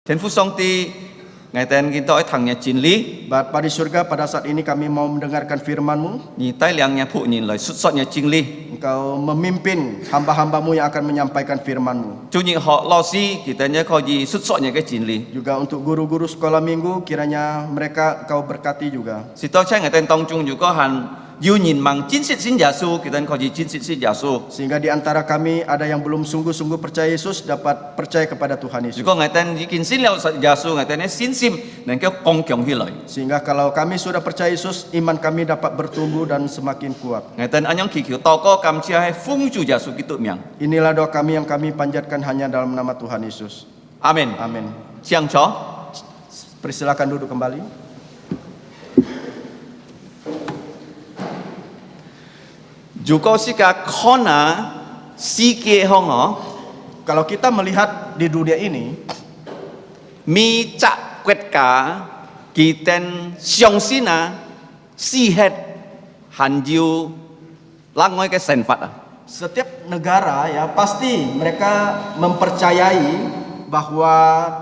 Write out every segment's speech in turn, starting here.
天父上帝，ngày tên kita ở thằng nhà chính lý, Bapa di surga, pada saat ini kami mau mendengarkan firman-Mu. nhìn tay liang nhà phụ nhìn lời xuất xuất nhà chính lý. Engkau memimpin hamba-hamba-Mu yang akan menyampaikan firman-Mu. Chủ nhiệm họ lo si kita nhớ coi gì xuất xuất nhà cái chính lý. Juga untuk guru-guru sekolah minggu, kiranya mereka Engkau berkati juga. Si tao chắc ngày tên tông chung juga han yêu nhìn mang chính sự xin Yesus kita coi gì chính sự xin Yesus. Sehingga di antara kami ada yang belum sungguh-sungguh percaya Yesus dapat percaya kepada Tuhan Yesus. Juga ngày tên chỉ xin leo Yesus ngày tên xin sim nên cái công cường hi lợi. Sehingga kalau kami sudah percaya Yesus, iman kami dapat bertumbuh dan semakin kuat. Ngày tên anh yang kỳ kiều tao có cảm chia hay phung chủ Yesus Kitô miang. Inilah doa kami yang kami panjatkan hanya dalam nama Tuhan Yesus. Amin. Amin. Siang cho. Persilakan duduk kembali. Juga sika kona sike hongo Kalau kita melihat di dunia ini, mi cak kwet ka kiten siong sina si het hanjiu langoi ke senfat. setiap negara ya pasti mereka mempercayai bahwa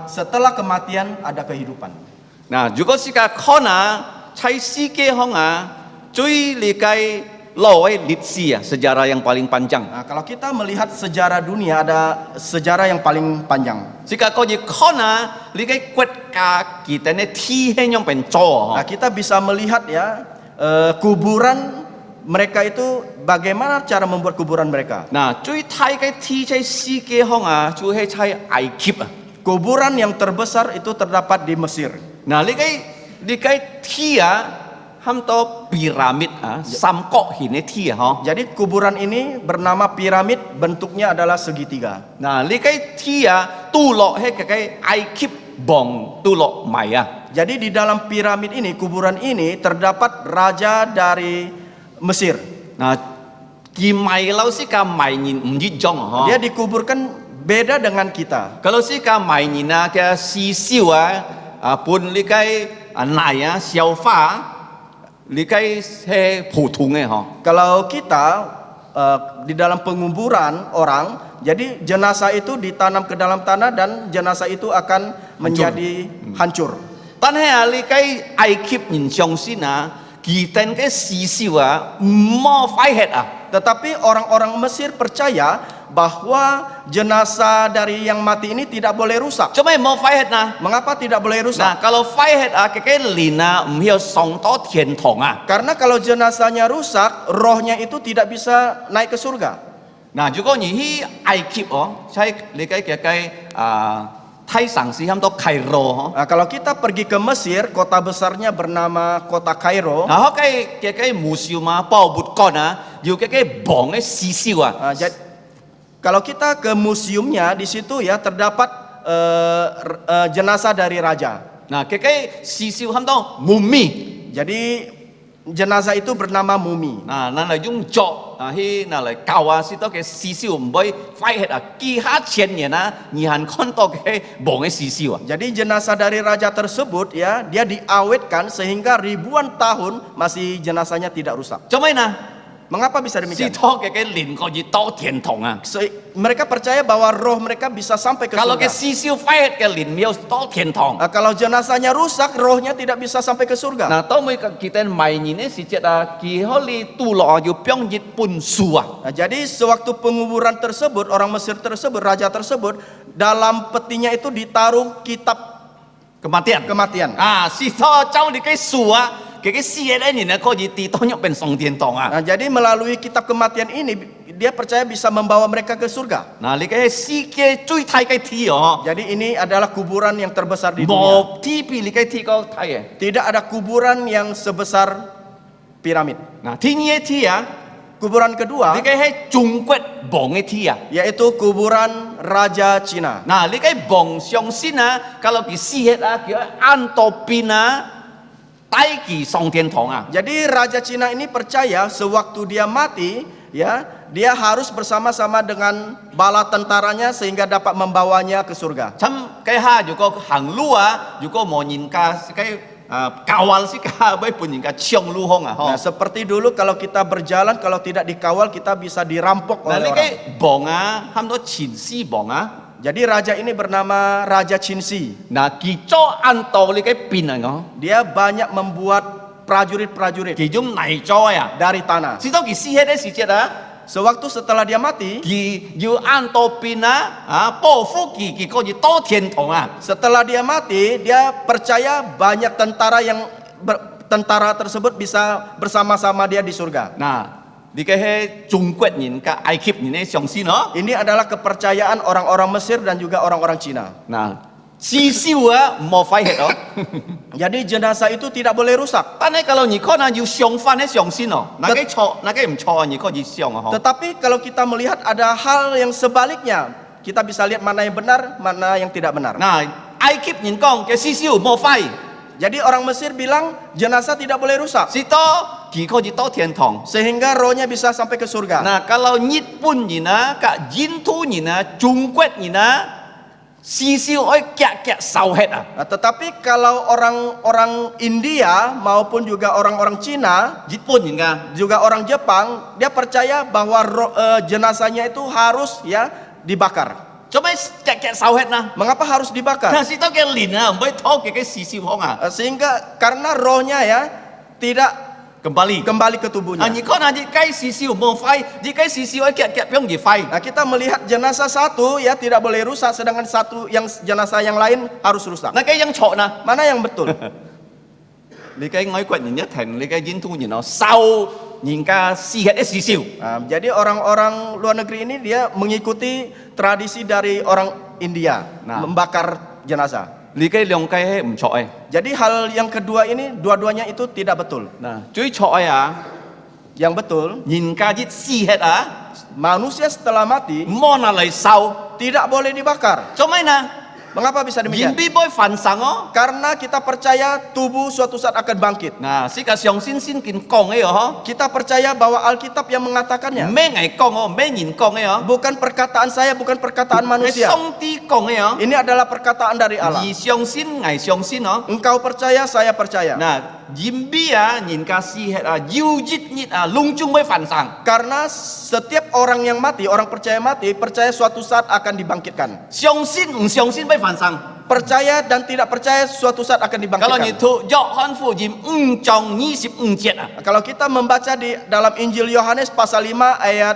setelah kematian ada kehidupan. Nah, juga sika kona cai sike honga cuy likai loi litsia sejarah yang paling panjang. Nah, kalau kita melihat sejarah dunia ada sejarah yang paling panjang. Jika kau je kona likai kwet ka kita ne ti hen yang penco. Nah, kita bisa melihat ya kuburan mereka itu bagaimana cara membuat kuburan mereka. Nah, cuy thai kai ti cai sike honga cuy he cai ai kip. Kuburan yang terbesar itu terdapat di Mesir. Nah, likai tia ham to piramid samkok hine tia ha. Jadi kuburan ini bernama piramid, bentuknya adalah segitiga. Nah, likai tia tu lo he kai ai kip bong tu lo maya. Jadi di dalam piramid ini, kuburan ini terdapat raja dari Mesir. Nah, kimai lau si ka mai nyin umji jong ha. Dia dikuburkan beda dengan kita. Kalau si ka mai nyina ke si siwa pun likai naya xiao fa likai he putung ha. Kalau kita di dalam penguburan orang, jadi jenazah itu ditanam ke dalam tanah dan jenazah itu akan menjadi hancur. Tan he likai ai kip nyin xiong sina kiten ke si siwa mo fai het Tetapi orang-orang Mesir percaya bahwa jenazah dari yang mati ini tidak boleh rusak. Cuma mau fai het nah. Mengapa tidak boleh Nah, rusak? kalau fai het ke lina mhiao song to tian tong Karena kalau jenazahnya rusak, rohnya itu tidak bisa naik ke surga. Nah, juga ni hi ai kip sai likai Thai sang si ham to Kairo Nah, kalau kita pergi ke Mesir, kota besarnya bernama kota Kairo. Nah, kai museum pau but kona yu kai bong si siwa. Kalau kita ke museumnya, di situ ya terdapat jenazah dari raja. Nah, kai si siwa ham to mumi. Jadi jenazah itu bernama mumi. Nah, nan lai yung jo hi na lai kawa si to ke si siwa boy fai het ki ha chen ye na ni han kon to ke bong si siwa. Jadi jenazah dari raja tersebut ya, dia diawetkan sehingga ribuan tahun masih jenazahnya tidak rusak. Cuma na Mengapa bisa si demikian? to ke lin ko ji to tian tong Mereka percaya bahwa roh mereka bisa sampai ke Kalau ke surga. si siwa fai het ke lin miao to tian tong. Kalau jenazahnya rusak, rohnya tidak bisa sampai ke surga. Nah, tao mới kita mai ni si ceta ki holi tu lo yu pyong jit pun suah. Nah, jadi sewaktu penguburan tersebut, orang Mesir tersebut, raja tersebut, dalam petinya itu ditaruh kitab kematian. Si to cháu di cái suah cái si ni na ko ji ti to nyok pen song tian tong Nah, jadi melalui kitab kematian ini, dia percaya bisa membawa mereka ke surga. Nah, li cái si ke cui thai cái thi Jadi ini adalah kuburan yang terbesar di dunia. Mo ti pi li cái thi ko thai Tidak ada kuburan yang sebesar piramid. Nah, thi ni thi Kuburan kedua, li cái he chung quet bong thi yaitu kuburan Raja Cina. Nah, li cái bong xiong sin kalau ki si het ki antopina tai ki song tian tong Jadi Raja Cina ini percaya sewaktu dia mati, ya, dia harus bersama-sama dengan bala tentaranya sehingga dapat membawanya ke surga. Chăm cái ha juga hàng lua juga mau nhìn ka cái kawal si ka bai pun nhìn ka ciong lu hong Nah, seperti dulu kalau kita berjalan, kalau tidak dikawal kita bisa dirampok Nah, oleh li orang. cái bong ham to chin si bong Jadi raja ini bernama Raja Chinsi. 嗱，佢做安道呢個邊嚟講， Dia banyak membuat prajurit-prajurit 其中泥咗啊， dari tanah. 知道佢死喺啲時節啊， Sewaktu setelah dia mati, 佢要安道邊啊，報復佢可以到天堂啊， setelah dia mati, dia percaya banyak tentara tersebut bisa bersama-sama dia di surga. 嗱，呢個係中國人嘅埃及人嘅相信咯， Ini adalah kepercayaan orang-orang Mesir dan juga orang-orang Cina. 嗱，至少啊冇廢hết咯， Jadi jenazah itu tidak boleh rusak. 但係kalau 你可能要相反嘅相信咯，那個錯，那個唔錯，你可以相啊，嗬， Tetapi kalau kita melihat ada hal yang sebaliknya, kita bisa lihat mana yang benar, mana yang tidak benar. 嗱，埃及人講嘅至少冇廢。 Jadi orang Mesir bilang jenazah tidak boleh rusak, Sito kiko jito tientong. sehingga rohnya bisa sampai ke surga. Nah kalau Jepun nina, kak Jintu nina, Jungkwet nina, sisiu oi kyak sauhet ah. Nah, tetapi kalau orang-orang India maupun juga orang-orang Cina, Jepun nina, juga orang Jepang, dia percaya bahwa jenazahnya itu harus ya dibakar. coba kyak sauhet nah. Mengapa harus dibakar? Nah sito ke lina, mbak tau ke sisiu hong ah. Sehingga karena rohnya ya tidak Kembali. kembali ke tubuhnya. Ah, ni kau nak kai sisiu mau fai, di kai sisiu oi kyak piong di fai. Nah, kita melihat jenazah satu ya tidak boleh rusak, sedangkan satu yang jenazah yang lain harus rusak. Nah kai yang cok nah. Mana yang betul? 你嘅外國人一停，你嘅印度人哦，收人家私血嘅事少。 Nah, jadi orang-orang luar negeri ini dia mengikuti tradisi dari orang India, Nah. membakar jenazah. 你嘅兩雞係唔錯嘅。 Jadi hal yang kedua ini dua-duanya itu tidak betul. 嗱，最錯嘅啊， Yang betul, 人家啲私血啊， manusia setelah mati 唔好拿嚟收， tidak boleh dibakar. 做咩呢？ Mengapa bisa 人 demikian? 必會犯上哦。 Karena kita percaya tubuh suatu saat akan bangkit. 嗱，世界上先見講嘅哦， Kita percaya bahwa Alkitab yang mengatakannya. 咩藝講哦，咩人講嘅哦， Bukan perkataan saya, bukan perkataan 係 manusia. 上帝講嘅哦。 Ini adalah perkataan dari Allah. 而相信藝相信哦。 Engkau percaya, saya percaya. 嗱，人必啊，人家私血啊，要日啊，隆中會犯上。 Karena setiap orang yang mati, orang percaya mati, percaya suatu saat akan dibangkitkan. 相信唔相信會犯上。 Percaya dan tidak percaya suatu saat akan Kalau dibangkitkan. itu Yohan Fujim 5章25節啊， Kalau kita membaca di dalam Injil Yohanes pasal 5 ayat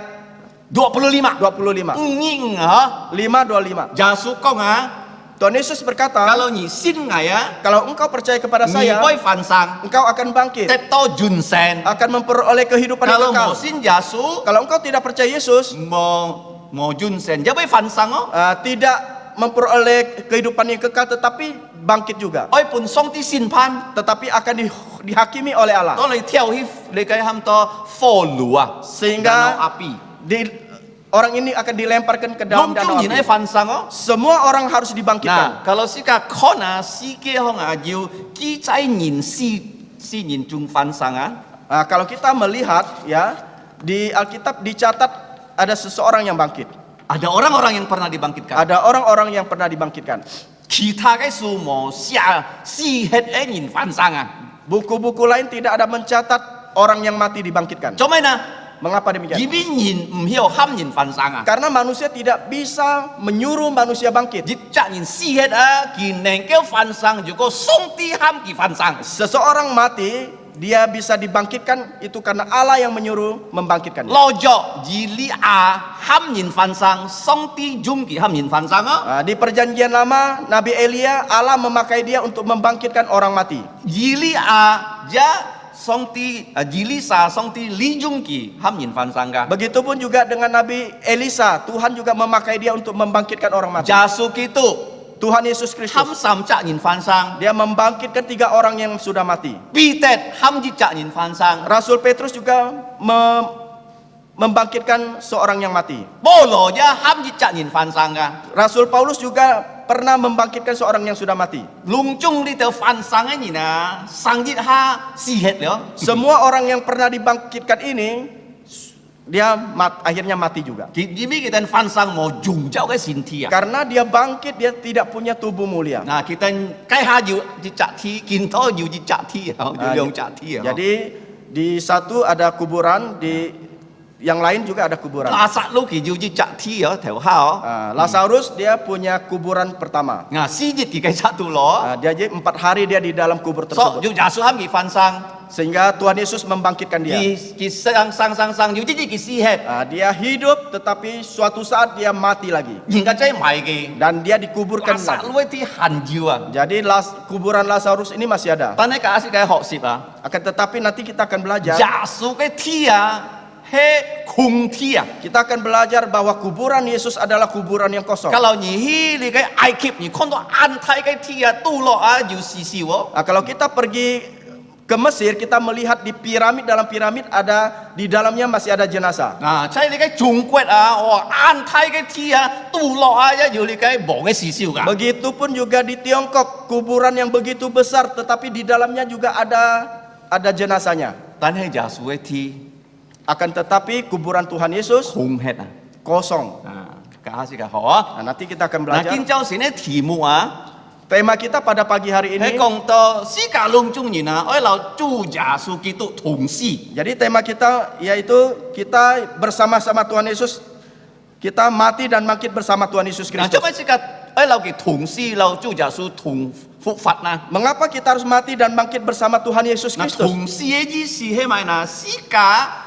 25 25. 5啊， 5:25. Yesus 講啊， Tuhan Yesus berkata, kalau 你信我啊， kalau engkau percaya kepada 你 saya, 會犯上， engkau akan bangkit, 得到永生。 akan memperoleh kehidupan yang Kalau kekal. 冇信 Yesus， Kalau engkau tidak percaya Yesus, 冇永生，就會犯上哦。 tidak memperoleh kehidupan yang kekal tetapi bangkit juga, 愛判上帝審判， tetapi akan dihakimi oleh Allah. 當你跳去你嘅喊多火爐啊， Sehingga danau api， orang ini akan dilemparkan ke dalam 隆 danau 中人會 api. 犯上哦。 Semua orang harus dibangkitkan. Nah, kalau sika kona sike hong ayu kita ingin si ingin jung fan sanga. Nah, kalau kita melihat ya di Alkitab dicatat ada seseorang yang bangkit. Ada orang-orang yang pernah dibangkitkan. Ada orang-orang yang pernah dibangkitkan. Kita ke sumo si het ingin fan sanga. Buku-buku lain tidak ada mencatat orang yang mati dibangkitkan. Cuma na, Mengapa demikian? gibi ingin mhiao ham ingin fan sanga. Karena manusia tidak bisa menyuruh manusia bangkit. Jicak ingin si het kineng ke fan sang juga song ti ham ki fan sang. Seseorang mati, dia bisa dibangkitkan itu karena Allah yang menyuruh membangkitkan. Lojo jili ham ingin fan sang song ti jung ki ham ingin fan sang. Nah, di perjanjian lama Nabi Elia Allah memakai dia untuk membangkitkan orang mati. Jili ja song ti jili sa song ti li jung ki ham yin fan sangga. Begitupun juga dengan Nabi Elisa, Tuhan juga memakai dia untuk membangkitkan orang mati. Jasu kitu Tuhan Yesus Kristus, ham sam cak yin fan sang. dia membangkitkan 3 orang yang sudah mati. Pitet ham ji cak yin fan sang. Rasul Petrus juga membangkitkan seorang yang mati. Bolo ja ham ji cak yin fan sangga. Rasul Paulus juga pernah membangkitkan seorang yang sudah mati. Lung chung li te fan sang ni na sang ji ha si het lo. Semua orang yang pernah dibangkitkan ini dia akhirnya mati juga. Kimi kita fan sang mo jung jauh ke sinti ya. Karena dia bangkit, dia tidak punya tubuh mulia. Nah kita kai ha ju ji cak ti kinto ju ji cak ti ya. Ju leong cak ti ya. Jadi di satu ada kuburan di yang lain juga ada kuburan. 拉撒路佢要去摘梯啊條口， Lazarus dia punya kuburan pertama. 啊4日佢嘅拆到攞， Dia jadi 4 hari dia di dalam kubur 所 tersebut. 以耶穌喊佢翻生， Sehingga Tuhan Yesus membangkitkan dia. 佢生，要啲佢死氣， Dia hidup tetapi suatu saat dia mati lagi. 人家真係埋嘅， Dan dia dikuburkan 拉撒 lagi. 路一啲痕要啊， Jadi kuburan Lazarus ini masih ada. 但係假設嘅學習啊， Akan tetapi nanti kita akan belajar. 耶穌嘅梯啊係空梯啊。 Kita akan belajar bahwa kuburan Yesus adalah kuburan yang kosong. Kalau ni ke Ai Cập ni kon antai ke tia tu lo a yu si si wo. Kalau kita pergi ke Mesir, kita melihat di piramid, dalam piramid ada, di dalamnya masih ada jenazah. Nah, cai ni ke Jungkwet ah, oh antai ke tia tu lo a ya yu ni ke bong ke si siu ka. Begitupun juga di Tiongkok, kuburan yang begitu besar tetapi di dalamnya juga ada jenazahnya. Tan he Yesus ke ti Akan tetapi kuburan Tuhan Yesus空het ah. kosong. Nah, ka si ka ho. Nah, Nanti kita akan belajar. 今朝時呢題目啊， Tema kita pada pagi hari 係 ini. 講到世界當中人啊，愛留主耶穌基督同死。 Jadi tema kita yaitu kita bersama-sama Tuhan Yesus, kita mati dan bangkit bersama Tuhan Yesus 嗱， Kristus. 做咩世界愛留佢同死，留主耶穌同復活呢？ Mengapa kita harus mati dan bangkit bersama Tuhan Yesus 嗱， Kristus? 同死嘅意思係咪嗱？世界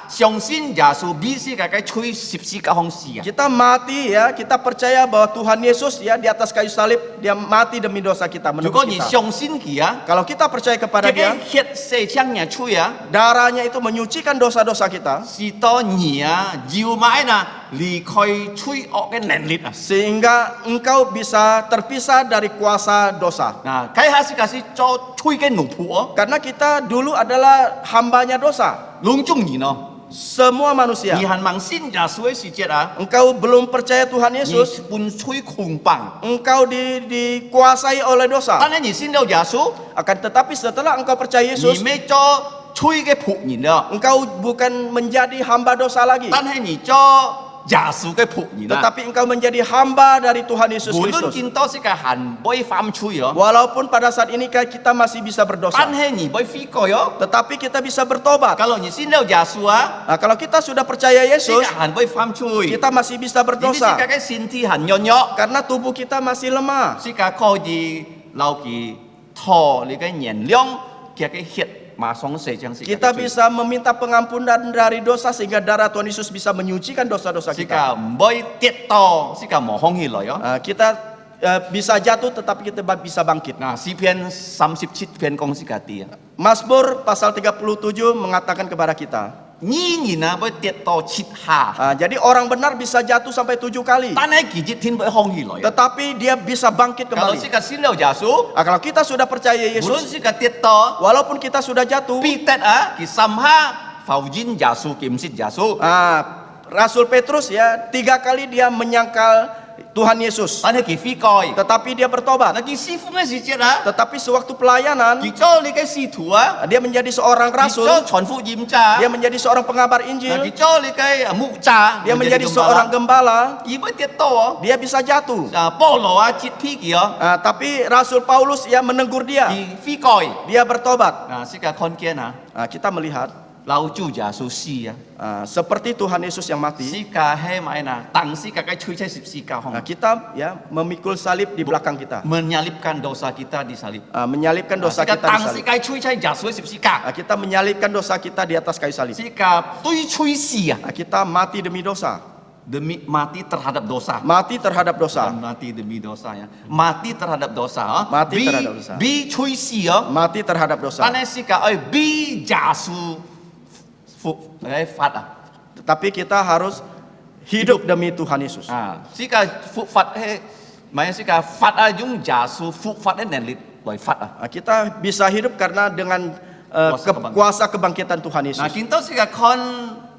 相信耶穌比世界嘅吹十字架方式啊！ Kita mati ya, kita percaya bahwa Tuhan Yesus ya di atas kayu salib dia mati demi dosa kita, 如果 menebus 你 kita. 相信佢啊， Kalau kita percaya kepada 佢 dia, 嘅血射槍嘅吹啊， darahnya itu menyucikan dosa-dosa kita 是到你啊要買嗱離開吹惡嘅能力啊！ sehingga engkau bisa terpisah dari kuasa dosa. 嗱，睇下世界是做吹嘅奴僕哦， Karena kita dulu adalah hambanya dosa. 兩種人哦。 Semua manusia. 你還盲信耶穌嘅時節啊， Engkau belum percaya Tuhan 你 Yesus, 半吹空棒。 engkau dikuasai oleh dosa. 但係你信了耶穌， Akan tetapi setelah engkau percaya 你 Yesus, 咩做吹嘅僕人了， engkau bukan menjadi hamba dosa lagi, 但係你做耶穌嘅僕人啊。 tetapi engkau menjadi hamba dari Tuhan Yesus 無論 Kristus. 見到世界行唔可以犯吹哦， Walaupun pada saat ini kita masih bisa 但 berdosa, 係你唔可以悔改哦。 tetapi kita bisa bertobat. Kalau 你信了耶穌啊， Nah, kalau kita sudah percaya 世界 Yesus, 行唔可以犯吹， kita masih bisa 呢啲世 berdosa 界嘅身體很軟弱， karena tubuh kita masih lemah. 世界可以留佢拖你嘅燃料，佢嘅血馬上射將世界嘅 Kita 罪。 bisa meminta pengampunan dari dosa sehingga darah Tuhan Yesus bisa menyucikan dosa-dosa 世界 kita. 唔可以跌倒，世界冇空起來哦。 Kita bisa jatuh tetapi kita bisa bangkit. 嗱，詩篇37篇講世界啲啊， Mazmur pasal 37 mengatakan kepada kita. 呢人啊會跌到七下， Jadi orang benar bisa jatuh sampai 7 kali, 但係幾日天會空起來。 tetapi dia bisa bangkit Kalau kembali. 世界信了耶穌， Kalau kita sudah percaya 無論 Yesus, 世界跌倒， walaupun kita sudah jatuh, 必得啊，佢心下否認耶穌，佢唔信耶穌。 Rasul Petrus ya 3 kali dia menyangkal Tuhan Yesus, 但係佢悔改， tetapi dia bertobat. 嗱佢師傅嘅時節啊， Tetapi sewaktu pelayanan, 佢做你嘅使徒啊， dia menjadi seorang 佢 rasul, 做傳福音咋， dia menjadi seorang pengabar 嗱佢 Injil, 做你嘅牧者， dia menjadi seorang gembala, 佢會跌倒哦。 dia bisa jatuh. 啊，保羅啊，接批佢哦， Tapi Rasul Paulus ya menegur dia, 佢悔改。 dia bertobat. 嗱，世界看見啊， Kita melihat 留住耶穌死啊， seperti Tuhan Yesus yang 世 mati, 界係咪嗱？當世界嘅吹出十字架紅， kita ya memikul salib di belakang kita, menyalibkan dosa kita di salib。 menyalibkan dosa Jika kita di tang salib.世界吹出耶穌十字架， Kita menyalibkan dosa kita di atas kayu salib. 世界對吹死啊， Kita mati demi dosa, demi mati terhadap dosa。 mati terhadap dosa, Bukan mati demi dosa ya, mati terhadap dosa ah. Mati terhadap dosa. Bi吹死啊， mati terhadap dosa. 但係世界愛bi 耶穌復來發啊， Tetapi kita harus hidup demi Tuhan Yesus. 啊，世界復發係，唔係世界發啊，用耶穌復發嘅能力來發啊。 Kita bisa hidup karena dengan kuasa kebangkitan Tuhan 嗱， Yesus. 見到世界看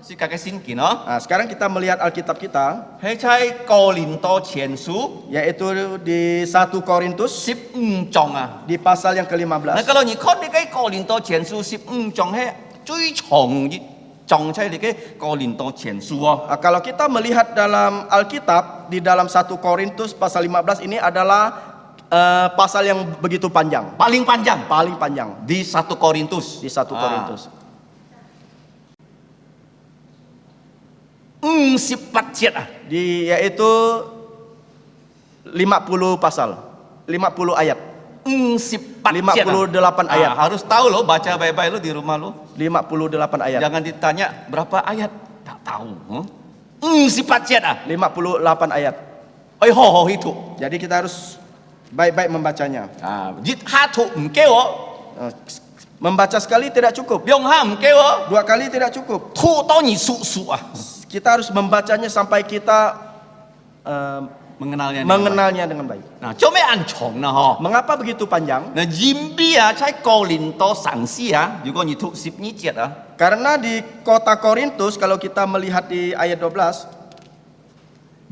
世界嘅先見咯， Sekarang kita melihat Alkitab kita, 係喺哥林多前書yaitu di 1 Korintus 15章啊。 di pasal yang 嗱， ke-15. kalau 你看你嘅哥林多前書15章係最長嘅章，係你嘅哥林多前書哦。 Kalau kita melihat dalam Alkitab di dalam 1 Korintus pasal 15 ini adalah pasal yang begitu panjang, paling panjang paling panjang di 1 Korintus. di 1 Korintus. 18 节啊， yaitu 50 pasal, 50 ayat, 18 节啊 58 ayat. Harus tahu loh, baca baik-baik lo di rumah lo. 58 ayat. Jangan ditanya berapa ayat, tak tahu. 18 节啊， 58 ayat. 哎，好好去读 Jadi kita harus baik-baik membacanya. 啊，一下读唔夠我， Membaca sekali tidak cukup, 兩下唔夠我， 2 kali tidak cukup. 讀到你熟熟啊， Kita harus membacanya sampai kita mengenalnya. mengenalnya dengan baik. 嗱，做咩咁長呢？嗬？ Mengapa begitu panjang? 嗱，嚴必啊，喺哥林多神師啊，如果你讀12節啊， Karena di kota Korintus, kalau kita melihat di ayat 12,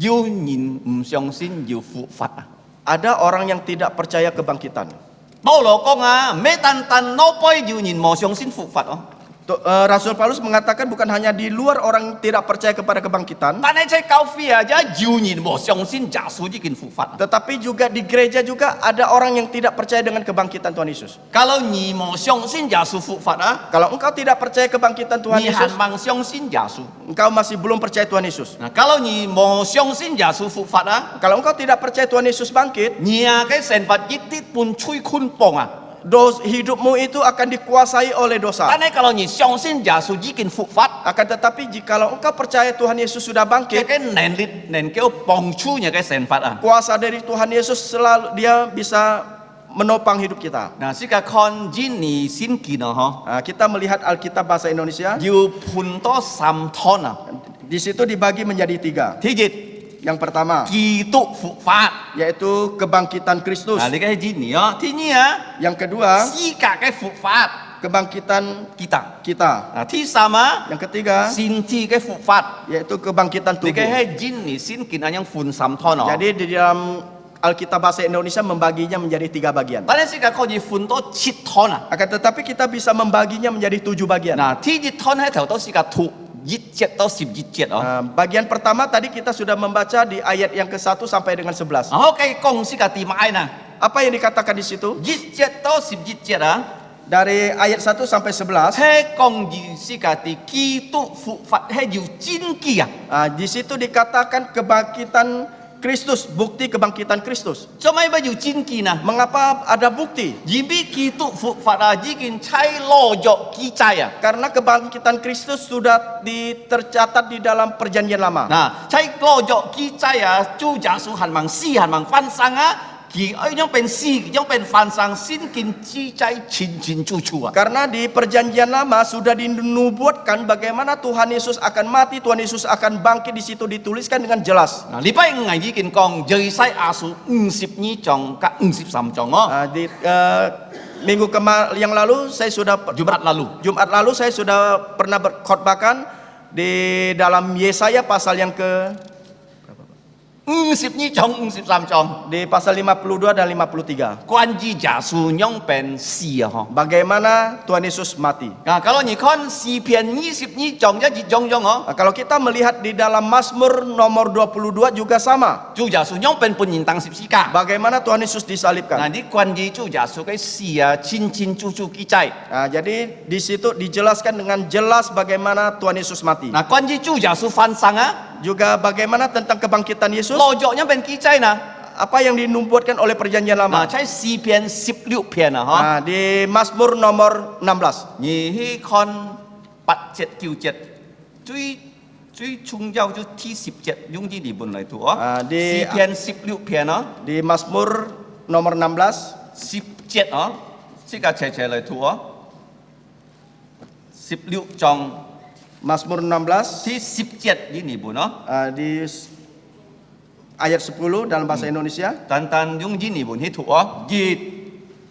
要人唔相信要復活啊。 ada orang yang tidak percaya kebangkitan. 保羅講啊，唔係單單攞杯要人冇相信復活哦， Rasul Paulus mengatakan bukan hanya di luar orang tidak percaya kepada kebangkitan, 但係喺教會啊，要人冇相信耶穌已經復活。 tetapi juga di gereja juga ada orang yang tidak percaya dengan kebangkitan Tuhan Yesus. Kalau 你冇相信耶穌復活啊， Kalau engkau tidak percaya kebangkitan Tuhan 你 Yesus, 還冇相信耶穌。 engkau masih belum percaya Tuhan Yesus. 嗱，kalau 你冇相信耶穌復活啊， Kalau engkau tidak percaya Tuhan Yesus bangkit, 你啊嘅成佛一啲半吹坤棒啊。 hidupmu itu akan dikuasai oleh dosa. 但係kalau 你相信耶穌已經復活， Akan tetapi jikalau engkau percaya Tuhan Yesus sudah 佢 bangkit, 嘅能力能夠幫助你嘅成佛啊。 kuasa dari Tuhan Yesus selalu dia bisa menopang hidup kita. 嗱，先個看見你先見啊，嗬， Kita melihat Alkitab bahasa Indonesia, 要判多3湯啊。 di situ dibagi menjadi 3. 第一， Yang pertama 基督復活， yaitu kebangkitan Kristus. 嗱，你嘅係呢啊。第二啊， Yang kedua 世界嘅復活， kebangkitan kita。 kita. 嗱，第三啊， Yang ketiga 先知嘅復活， yaitu kebangkitan 你嘅 tubuh. 係你先見啊，樣判3湯啊。 Jadi di dalam Alkitab bahasa Indonesia membaginya menjadi 3 bagian. 但係世界可以判多7湯啊。 Akan tetapi kita bisa membaginya menjadi 7 bagian. 嗱，第一湯喺頭都世界讀1節到11節啊。 Bagian pertama tadi kita sudah membaca di ayat yang ke-1 sampai dengan 11. OK，講世界點解呢？ Apa yang dikatakan di situ? 1節到11節啊， Dari ayat 1 sampai 11, 係講住世界的基督復活係要真記啊。 di situ dikatakan kebangkitan Kristus, bukti kebangkitan Kristus. 做咩要真記呢？ Mengapa ada bukti? 因為基督復活啊，已經差攞咗記載啊。 Karena kebangkitan Kristus sudah tercatat di dalam perjanjian lama. 嗱，差攞咗記載啊，主耶穌係盲死係盲翻生啊，佢樣變死，樣變翻生，先見記載清清楚楚啊。 Karena di perjanjian lama sudah dinubuatkan bagaimana Tuhan Yesus akan mati, Tuhan Yesus akan bangkit, di situ dituliskan dengan jelas. 嗱，禮拜五係已經講耶西亞書52章及53章哦， Di minggu yang lalu saya sudah Jumat lalu。 saya sudah pernah berkhotbahkan di dalam Yesaya pasal yang ke 52章、53章， di pasal 52 dan 53. 關於耶穌樣變死啊！嗬。 Bagaimana Tuhan Yesus mati. Nah, kalau你看詩篇22章一章章哦， Kalau kita melihat di dalam Mazmur nomor 22 juga sama. 主耶穌樣變本人當十字架。 Bagaimana Tuhan Yesus 嗱， disalibkan. 你關於主耶穌嘅死啊，清清楚楚記載。 Jadi di situ dijelaskan dengan jelas bagaimana Tuhan Yesus mati. 嗱，關於主耶穌翻生啊， Juga bagaimana tentang kebangkitan Yesus. 羅作樣變記載呐。 Apa yang dinubuatkan oleh perjanjian 嗱， lama. 喺詩篇16篇啊，嗬。 Di Mazmur nomor 16. 你去看8節9節，最重要就第10節，用啲嚟本嚟讀啊。詩篇16篇啊， Di Mazmur nomor 16. 10節啊，即刻斜斜嚟讀啊。16章。 Mazmur 16 第10節ini pun di ayat 10 dalam bahasa Indonesia. tantan yung ini pun itu jit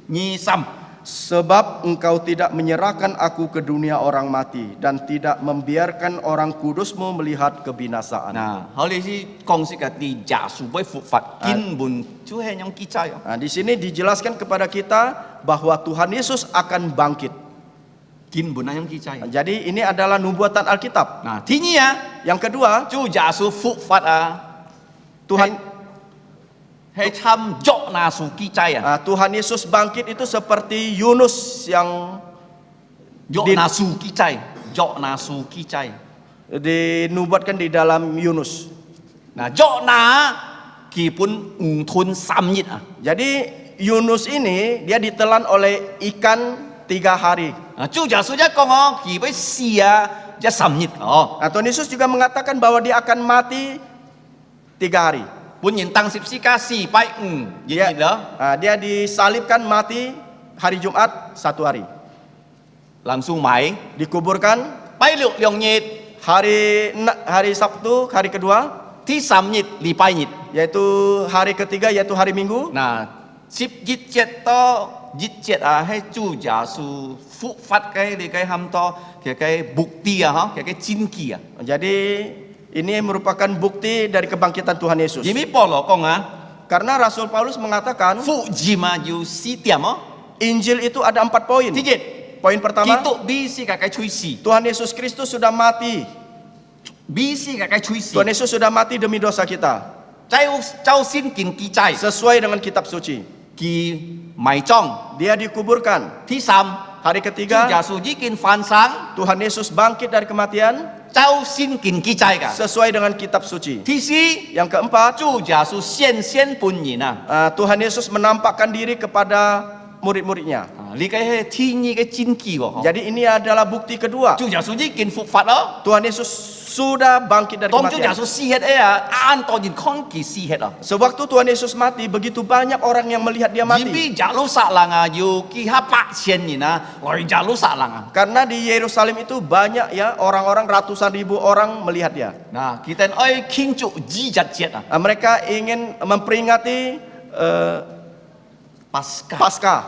nyisam. Sebab engkau tidak menyerahkan aku ke dunia orang mati dan tidak membiarkan orang kudusmu melihat kebinasaan. Nah, hal ini kongsi kati jasu boy fufat kin bun cuhe yang kicay. Di sini dijelaskan kepada kita bahwa Tuhan Yesus akan bangkit. Kin bun yang kicay. Jadi ini adalah nubuatan Alkitab. Nah, tinya Yang kedua, cu jasu fufat Tuhan hei cham jok nasu kicay. Tuhan Yesus bangkit itu seperti Yunus yang Jok nasu kicay, jok nasu kicay. dinubuatkan di dalam Yunus. Nah, jok na ki pun thun samyit ah. Jadi Yunus ini dia ditelan oleh ikan 3 hari. Nah, Chu Jasu ja kong oh ki bai sia ja samyit oh. Nah, Tuhan Yesus juga mengatakan bahwa dia akan mati 3 hari. Pun yin tang sip sika si pai Dia, yin dah. dia disalibkan mati hari Jumat 1 hari. Langsung mai Dikuburkan pai liu liong nyit hari Sabtu, hari kedua, thi samyit li pai nyit. yaitu hari ketiga, yaitu hari Minggu. Nah, sip jit jet to jit jet ah hai Chu Jasu phụ phát cái ham to cái bukti ah ha cái cinki ah. Jadi ini merupakan bukti dari kebangkitan Tuhan Yesus. Jimi polo kong ah Karena Rasul Paulus mengatakan phụ jima ju si tiam oh. Injil itu ada 4 poin. Tijet Poin pertama, Kitu bisi kakai chui si. Tuhan Yesus Kristus sudah mati. Bisi kakai chui si. Tuhan Yesus sudah mati demi dosa kita. Chao sin kin ki chai. Sesuai dengan kitab suci. Ki mai chong. Dia dikuburkan. Thi sam. Hari Chu ketiga, Jasu ji kin fan sang. Tuhan Yesus bangkit dari kematian. Chao sin kin ki chai ka. Sesuai dengan kitab suci. Thi si. Yang keempat, Chu Jasu xian pun yin ah. Tuhan Yesus menampakkan diri kepada murid-muridnya. Li kai he thi ni cái chin ki go. Jadi ini adalah bukti kedua. Chu Jasu ji kin phụ phát đó. Tuhan Yesus sudah bangkit dari Tong Chu kematian. Jasu si het ah an to yin khong ki si het ah. Sewaktu Tuhan Yesus mati, begitu banyak orang yang melihat dia mati. Jimbi jalu sa lang ah yu ki ha pa xian yin ah. Loi jalu sa lang ah. Karena di Yerusalem itu banyak ya orang-orang, ratusan ribu orang melihat dia. Nah, kita oi king chu ji jat jet ah. Mereka ingin memperingati Pasca. Paskah,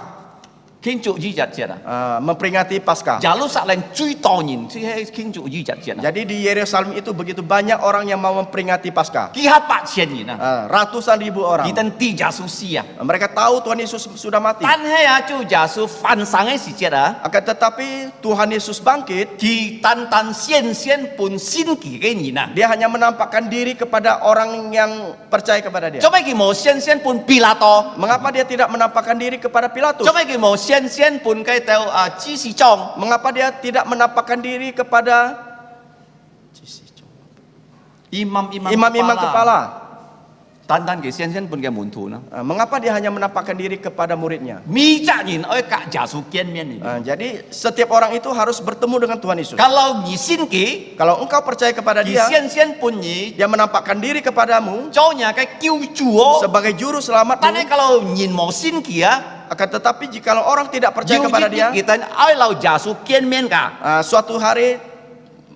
King chu ji jat jet ah. memperingati Paskah. Jalu sa lang chui to yin, chui he king chu ji jat jet ah. Jadi di Yerusalem itu begitu banyak orang yang mau memperingati Paskah. Ki ha pa xian yin ah. Ratusan ribu orang. Kita ti jasu si ah. Mereka tahu Tuhan Yesus sudah mati. Tan he ah chu jasu fan sang ai si jet ah. Akan tetapi Tuhan Yesus bangkit, Ki tan xian pun sin ki ke yin ah. dia hanya menampakkan diri kepada orang yang percaya kepada dia. Coba ki mo xian pun Pilato. Mengapa dia tidak menampakkan diri kepada Pilatus? Coba ki mo xian pun kai teu ji si chong. Mengapa dia tidak menampakkan diri kepada imam-imam kepala? Tan ki xian pun ke mun tu nah. Mengapa dia hanya menampakkan diri kepada muridnya? Mi ja yin oi ka jasu kian mian ni. Jadi setiap orang itu harus bertemu dengan Tuhan Yesus. Kalau ni sin ki Kalau engkau percaya kepada ki dia, xian pun ni dia menampakkan diri kepadamu Chaunya cái cứu chúa. sebagai juru selamatmu. Tapi kalau nhìn màu xin kia, Akan tetapi jikalau orang tidak percaya dù kepada dia, kita ai lau jasu kian mian ka. suatu hari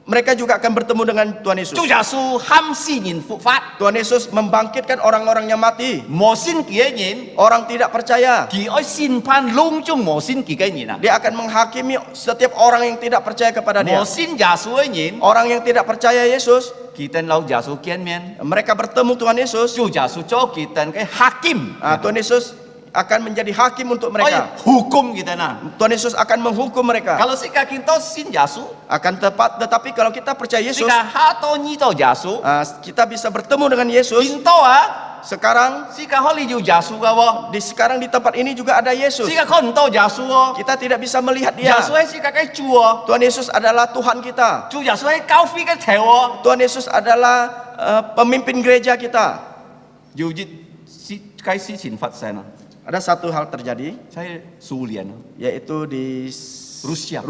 mereka juga akan bertemu dengan Tuhan Yesus. Chu jasu ham si nhìn phụ phát. Tuhan Yesus membangkitkan orang-orang yang mati. Màu xin kia nhìn, Orang tidak percaya, ki oi xin pan lung chung màu xin ki cái nhìn à. dia akan menghakimi setiap orang yang tidak percaya kepada dia. Màu xin jasu ai nhìn, Orang yang tidak percaya Yesus, kita lau jasu kian mian. mereka bertemu Tuhan Yesus. Chu jasu cho kita cái hakim. Tuhan Yesus akan menjadi hakim untuk Oi mereka. hukum kita nah. Tuhan Yesus akan menghukum mereka. Kalau si kita xin jasu, Akan tepat, tetapi kalau kita percaya si Yesus, ha to ni to jasu, kita bisa bertemu dengan Yesus. pinto ah, Sekarang si holi ju jasu ka wo. sekarang di tempat ini juga ada Yesus. Si kon to jasu wo. Kita tidak bisa melihat dia. Jasu ai si cái chùa. Tuhan Yesus adalah Tuhan kita. Chu jasu ai cao phi cái theo wo. Tuhan Yesus adalah pemimpin gereja kita. Dù si cái si chỉnh Phật sen à. Ada satu hal terjadi, Saya Xu Lian. yaitu di Rusia.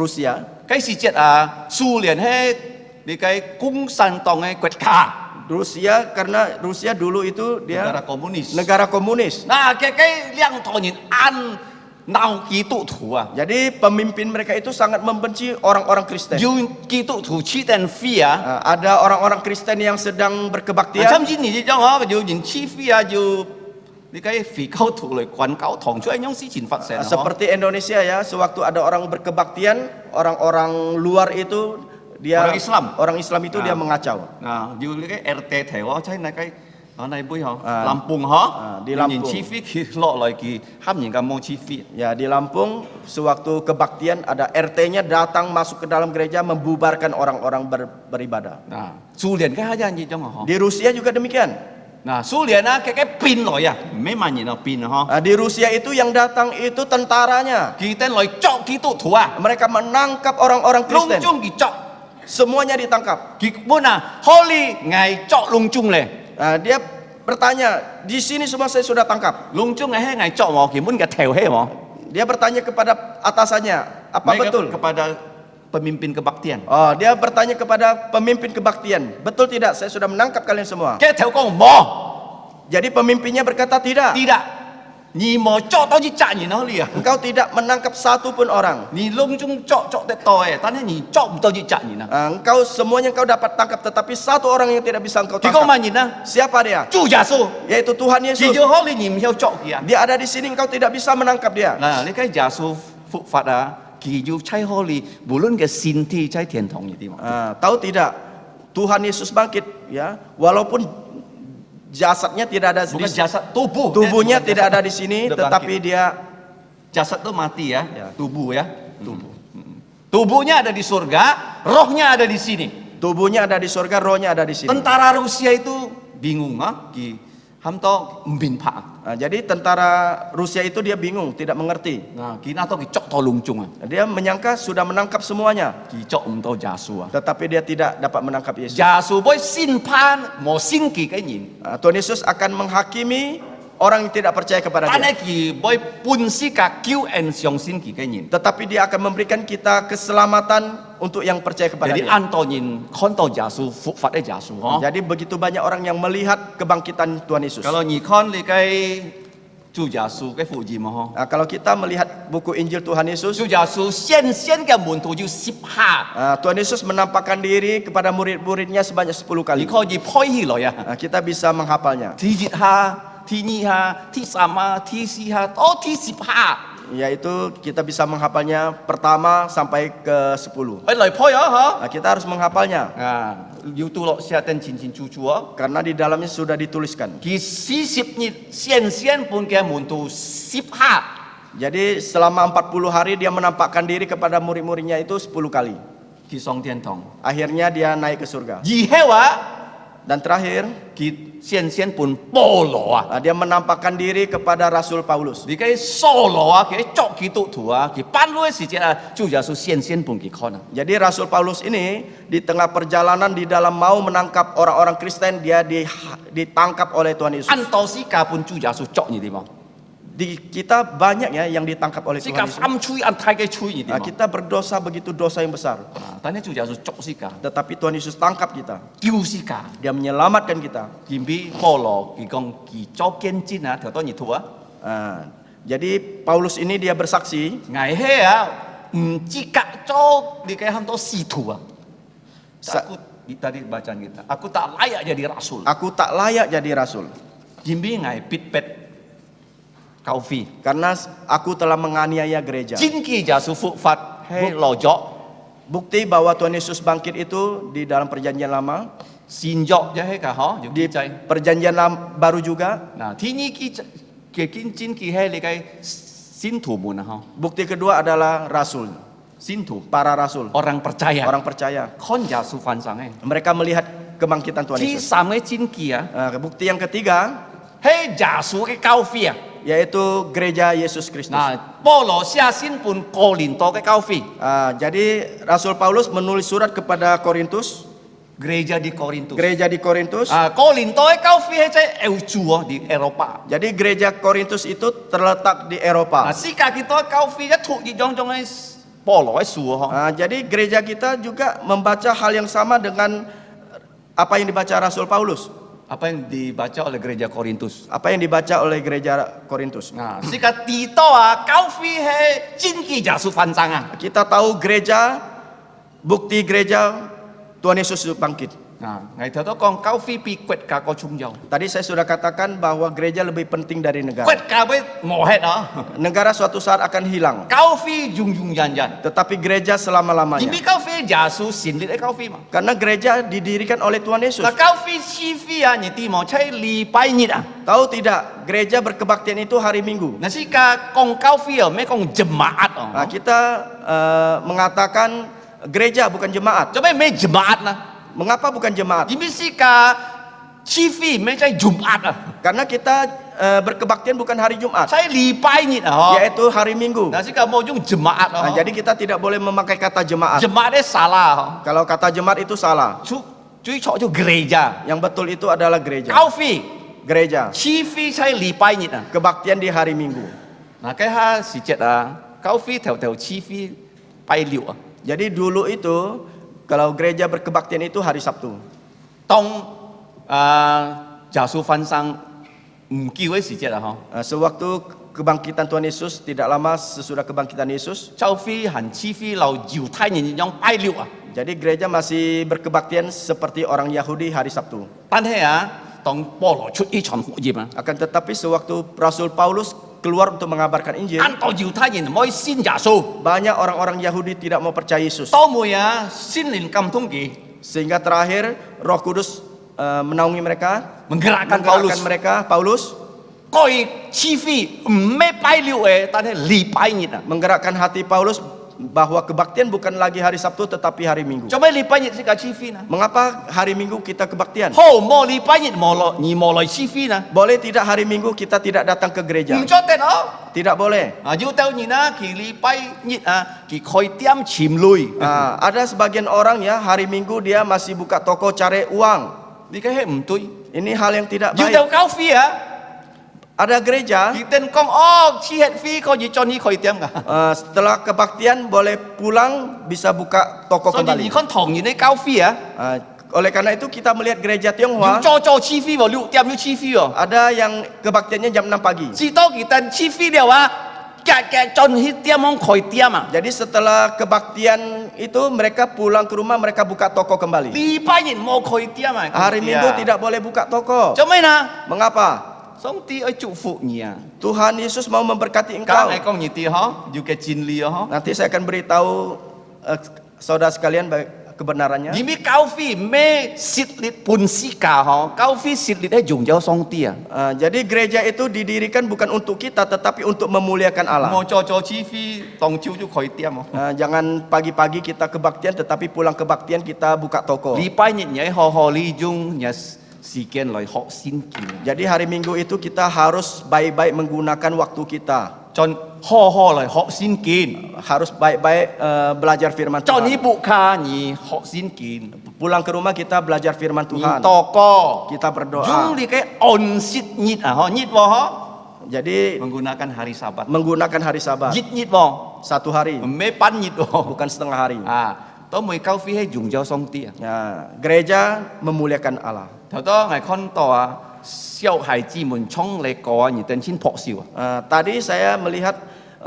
Cái si chết à Xu Lian he di cái cung san tong ai quẹt kha. Rusia, karena Rusia dulu itu Negara dia komunis. negara komunis. Nah, cái liang thọ nhìn an nào ký tụ thủ à. Jadi pemimpin mereka itu sangat membenci orang-orang Kristen. Dù ký tụ thủ chi tên phi à. Ada orang-orang Kristen yang sedang berkebaktian. Thậm chí nhìn trong đó dù nhìn chi phi à dù di cái phỉ cao thủ lời quán cáo thòng cho anh nhong si chỉnh Phật sen. Seperti Indonesia ya, sewaktu ada orang berkebaktian, orang-orang luar itu dia Orang Islam. Itu dia mengacau. Nah, dù cái RT theo cho này cái ở này bui hả? À. Lampung hả? Di Lampung. Nhìn chi phí khi lọ lại kỳ ham nhìn cả mong chi phí. Ya, di Lampung sewaktu kebaktian ada RT-nya datang masuk ke dalam gereja membubarkan orang-orang beribadah. Nah, Xu Lian cái hai gì trong hả? Di Rusia juga demikian. Nah, Xu Lian á cái pin lọ ya, mấy mà nhìn nó pin hả? Di Rusia itu yang datang itu tentaranya. Kỳ tên lọ chọc ký tụ thủ à? Mereka menangkap orang-orang Lung Kristen. chung kỳ chọc. semuanya ditangkap. 結本啊，Holy 挨作龍中咧， Dia bertanya, di sini semua saya sudah tangkap. 龍中係挨作喎，根本嘅頭係喎， Dia bertanya kepada atasannya, apa betul? kepada pemimpin kebaktian. Oh, dia bertanya kepada pemimpin kebaktian, betul tidak saya sudah menangkap kalian semua? 嘅頭講冇， Jadi pemimpinnya berkata tidak. tidak，你冇作到啲責任可以啊， Engkau tidak menangkap satu pun orang. 你龍中作得多嘅，但係你作唔到啲責任啊。 Engkau semuanya engkau dapat tangkap, tetapi satu orang yang tidak bisa engkau 結果 tangkap. 乜人啊？ Siapa dia? 主耶穌， Yaitu Tuhan 至 Yesus. 少可你唔曉作嘅啊。 Dia ada di sini, engkau tidak bisa menangkap dia. 嗱，你睇耶穌復活啊，佢要差可你，無論嘅身體在天堂呢啲嘛。 Tahu tidak? Tuhan Yesus bangkit, ya. Walaupun jasadnya tidak ada di Bukan jasad, tubuh. tubuhnya Bukan tidak jasad. ada di sini, Udah tetapi bangkit. dia Jasad itu mati ya, Ya. tubuh ya. Tubuh. Tubuhnya ada di surga, rohnya ada di sini. tubuhnya ada di surga, rohnya ada di sini. Tentara Rusia itu bingung ah, ki hamto mbin pak. Jadi tentara Rusia itu dia bingung, tidak mengerti. Nah, kina to ki cok tolong cung ah. Dia menyangka sudah menangkap semuanya, Ki cok umto jasu ah. tetapi dia tidak dapat menangkap Yesus. Jasu boy sin pan mo sin ki cái nhìn. Tuhan Yesus akan menghakimi orang yang tidak percaya kepada Tan dia. ki boy pun si ka kiu en siong sin ki cái nhìn. Tetapi dia akan memberikan kita keselamatan untuk yang percaya kepada Jadi dia. anto nhìn kon to jasu phục phạt ai jasu ho. Jadi begitu banyak orang yang melihat kebangkitan Tuhan Yesus. Kalau nhìn kon li cái chu jasu cái phụ gì mà ho. Kalau kita melihat buku Injil Tuhan Yesus, 主耶穌先嘅門徒要攝下， Tuhan Yesus menampakkan diri kepada murid-muridnya sebanyak 10 你 kali. 可以批起來啊！ Kita bisa menghafalnya, 第一下、第二下、第三下、第四下，到第10下， yaitu kita bisa menghafalnya pertama sampai ke 10. 去嚟批啊！ Kita harus menghafalnya 要到落下定前前處處啊！ karena di dalamnya sudah dituliskan. 佢40日先半嘅門徒攝下， Jadi selama 40 hari dia menampakkan diri kepada murid-muridnya itu 10 kali. 佢上天堂。 Akhirnya dia naik ke surga. 而後啊， Dan terakhir, 佢先半保羅啊， dia menampakkan diri kepada Rasul Paulus. 你嘅掃羅啊，佢作基督徒啊，佢半路嘅時間啊，主耶穌先半佢看啊。 Jadi Rasul Paulus ini di tengah perjalanan di dalam mau menangkap orang-orang Kristen, dia ditangkap oleh Tuhan Yesus. 按到時間半主耶穌作呢啲嘛。 Di kita banyak ya yang ditangkap oleh 時 Tuhan 間 Yesus. 暗吹按太嘅吹呢啲嘛。 Kita berdosa begitu dosa yang besar, 但係主耶穌作時間， tetapi Tuhan Yesus tangkap kita. 救時間， Dia menyelamatkan kita. 見比保羅佢講佢作見證啊，條多熱圖啊， Jadi Paulus ini dia bersaksi, 危險啊，唔資格做你嘅很多使徒啊。 Sa- Aku tadi bacaan kita, aku tak layak jadi rasul. aku tak layak jadi rasul 見比危必迫教會， karena aku telah menganiaya gereja. 真嘅耶穌復活係落咗， Bukti bahwa Tuhan Yesus bangkit itu di dalam perjanjian lama, 善作嘅係㗎嗬，要 di 記制。 perjanjian baru juga. 嗱，天意嘅見真嘅係你嘅信徒們啊嗬， Bukti kedua adalah rasul, 信徒 para rasul, orang percaya， orang percaya. 看耶穌翻生嘅。 Mereka melihat kebangkitan Tuhan 第 Yesus. 三個真嘅啊， Bukti yang ketiga 係耶穌嘅教會啊。 yaitu gereja Yesus Kristus. 嗱，保羅寫信本哥林多嘅教會， Jadi Rasul Paulus menulis surat kepada Korintus, gereja di Korintus。 gereja di Korintus. 哥林多嘅教會係在歐洲啊，di Eropa。 Jadi gereja Korintus itu terletak di 嗱， Eropa. 世界幾多教會一脱熱種種嘅保羅嘅書啊， Jadi gereja kita juga membaca hal yang sama dengan apa yang dibaca Rasul Paulus, apa yang dibaca oleh gereja Korintus。 apa yang dibaca oleh gereja Korintus. 嗱，世界地多啊，教會係真嘅耶穌翻生啊。 Kita tahu gereja, bukti gereja Tuhan Yesus bangkit. 嗱，危頭都講教會比國家個重要， Tadi saya sudah katakan bahwa gereja lebih penting dari 國 negara. 家會磨hết啊， Negara suatu saat akan hilang, 教會永永遠遠。 tetapi gereja 因 selama-lamanya. 為教會耶穌成立嘅教會嘛。 Karena gereja didirikan oleh Tuhan Yesus. 嗱，教會起飛啊，你地望出禮拜日啊。 Tahu tidak, gereja berkebaktian itu hari Minggu. 嗱，世界講教會啊，咩講jemaat啊？ Kita mengatakan gereja bukan jemaat. 做咩咩 jemaat 啊？ Mengapa bukan jemaat? 因為世界起飛咩即係 Jumat 啊？ Karena kita berkebaktian bukan hari Jumat, ใช้礼拜日啊，嗬。 yaitu hari Minggu. 嗱，呢個冇用 jemaat Nah, 啊， jadi kita tidak boleh memakai kata jemaat. jemaat 咧 salah， Kalau kata jemaat itu salah. 最錯就 gereja， Yang betul itu adalah gereja. 交費， Gereja. 黐飛ใช้禮拜日啊。 Kebaktian di hari Minggu. 嗱，家下時節啊，交費頭黐飛拜六啊， Jadi dulu itu kalau gereja berkebaktian itu hari Sabtu. 當耶穌翻生唔叫嘅時節啊，嗬。 Sewaktu kebangkitan Tuhan Yesus, tidak lama sesudah kebangkitan Yesus, 周飛行黐飛留猶太人用拜六啊， jadi gereja masih berkebaktian seperti orang Yahudi hari Sabtu. 但係啊，當保羅出呢場福音啊， Akan tetapi sewaktu Rasul Paulus keluar untuk mengabarkan Injil, 按到猶太人唔可以信耶穌， banyak orang-orang Yahudi tidak mau percaya Yesus. 當每啊先靈感通佢， Sehingga terakhir Roh Kudus menaungi mereka, menggerakkan menggerakkan mereka, Paulus, 佢黐飛唔咩拜六嘅，但係禮拜日啊。 menggerakkan hati Paulus bahwa kebaktian bukan lagi hari Sabtu tetapi hari Minggu. 做咩禮拜日先搞黐飛呢？ Mengapa hari Minggu kita kebaktian? 好冇禮拜日冇來，而冇來黐飛呢？ Boleh tidak hari Minggu kita tidak datang ke gereja? 唔做得咯。 Tidak boleh. 啊，要到年啊，佢禮拜日啊，佢開店潛累， Ada sebagian orang ya hari Minggu dia masih buka toko cari uang. 你嘅係唔對。 Ini hal yang tidak 要 baik. 到交費啊！ Ada gereja 佢哋講哦，黐吃飛可以將呢開店㗎。 setelah kebaktian boleh pulang bisa buka toko 所以你 kembali. 看唐人啲交費啊， Oleh karena itu kita melihat gereja 要 Tionghoa 做黐飛喎，6點要黐飛喎。 ada yang kebaktiannya jam 6 pagi. 至多佢哋黐飛了啊，日日進去店行開店啊。 Jadi setelah kebaktian itu mereka pulang ke rumah mereka buka toko kembali. 禮拜日冇開店啊。 Hari Minggu tidak boleh buka toko. 做咩呢？ Mengapa? 上帝愛祝福你啊！ Tuhan Yesus mau memberkati 剛 engkau. 才講你啲嗬，要嘅真理啊嗬。 Nanti saya akan beritahu saudara sekalian kebenarannya. 而咩交費咩設立半私教嗬，交費設立係用咗上帝啊。 Jadi gereja itu didirikan bukan untuk kita tetapi untuk memuliakan Allah. 冇做黐飛，當朝就開店喎。 Jangan pagi-pagi kita kebaktian tetapi pulang kebaktian kita buka toko. 禮拜日你好好利用日時間來學先見， Jadi hari Minggu itu kita harus baik-baik menggunakan waktu kita. 盡好好嚟學先見， Harus baik-baik belajar firman 盡呢 Tuhan. 部卡而學先見， Pulang ke rumah kita belajar firman 而 Tuhan. 多歌， Kita berdoa. 用你嘅安息日啊，嗬日喎嗬， Jadi menggunakan hari Sabat， menggunakan hari Sabat. 日喎， Satu hari, 唔係半日喎， bukan setengah hari. 啊，都每交費係用咗上帝啊。 Gereja memuliakan Allah. 頭多我看到啊，小孩子們衝嚟過啊，而等先撲笑啊， Tadi saya melihat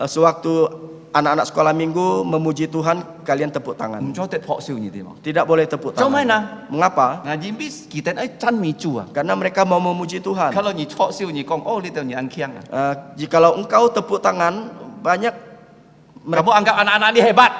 sewaktu anak-anak sekolah minggu memuji Tuhan, kalian tepuk 唔 tangan. 錯得撲笑你哋喎。 Tidak boleh tepuk 做咩 tangan. 呢？ Mengapa? 嗱，因為佢哋係真咪做啊。 Karena mereka mau memuji Tuhan. Kalau ni cok siu ni kong oh ni tu ni angkiang ah. Jikalau engkau tepuk tangan, banyak Kamu anggap anak-anak ni hebat.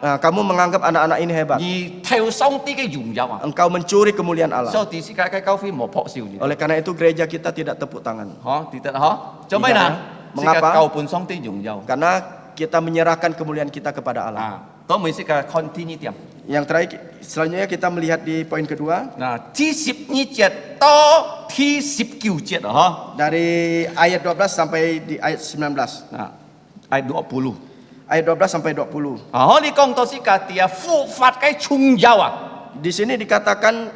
kamu menganggap anak-anak ini hebat. Ni theo song ti cái dùng dao ah. Engkau mencuri kemuliaan Allah. So ti si cái kau phi mo phok siu ni. Oleh karena itu gereja kita tidak tepuk tangan. Hả? Ti ta hả? Cho mấy Iya. nè. Si Mengapa? kau pun song ti dùng dao. Karena kita menyerahkan kemuliaan kita kepada Allah. Ah. Đó mới si cái continue tiam. Yang terakhir, selanjutnya kita melihat di poin kedua. Nah, thi 12節到thi 19節啊， Dari ayat 12 sampai di ayat 19. Nah, ayat 20. Ayat 12 sampai 20. Ah, ni kong to si ka tia phụ phạt cái chung dao ah. Di sini dikatakan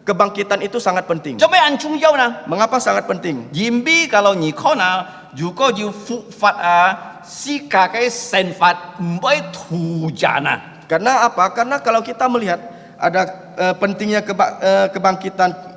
kebangkitan itu sangat penting. Cho mấy anh chung dao nè. Mengapa sangat penting? Yimbi kalau ni kho na, dù có yêu phụ phạt à, si cả cái sen phạt mới thù giả nè. Karena apa? Karena kalau kita melihat ada pentingnya kebangkitan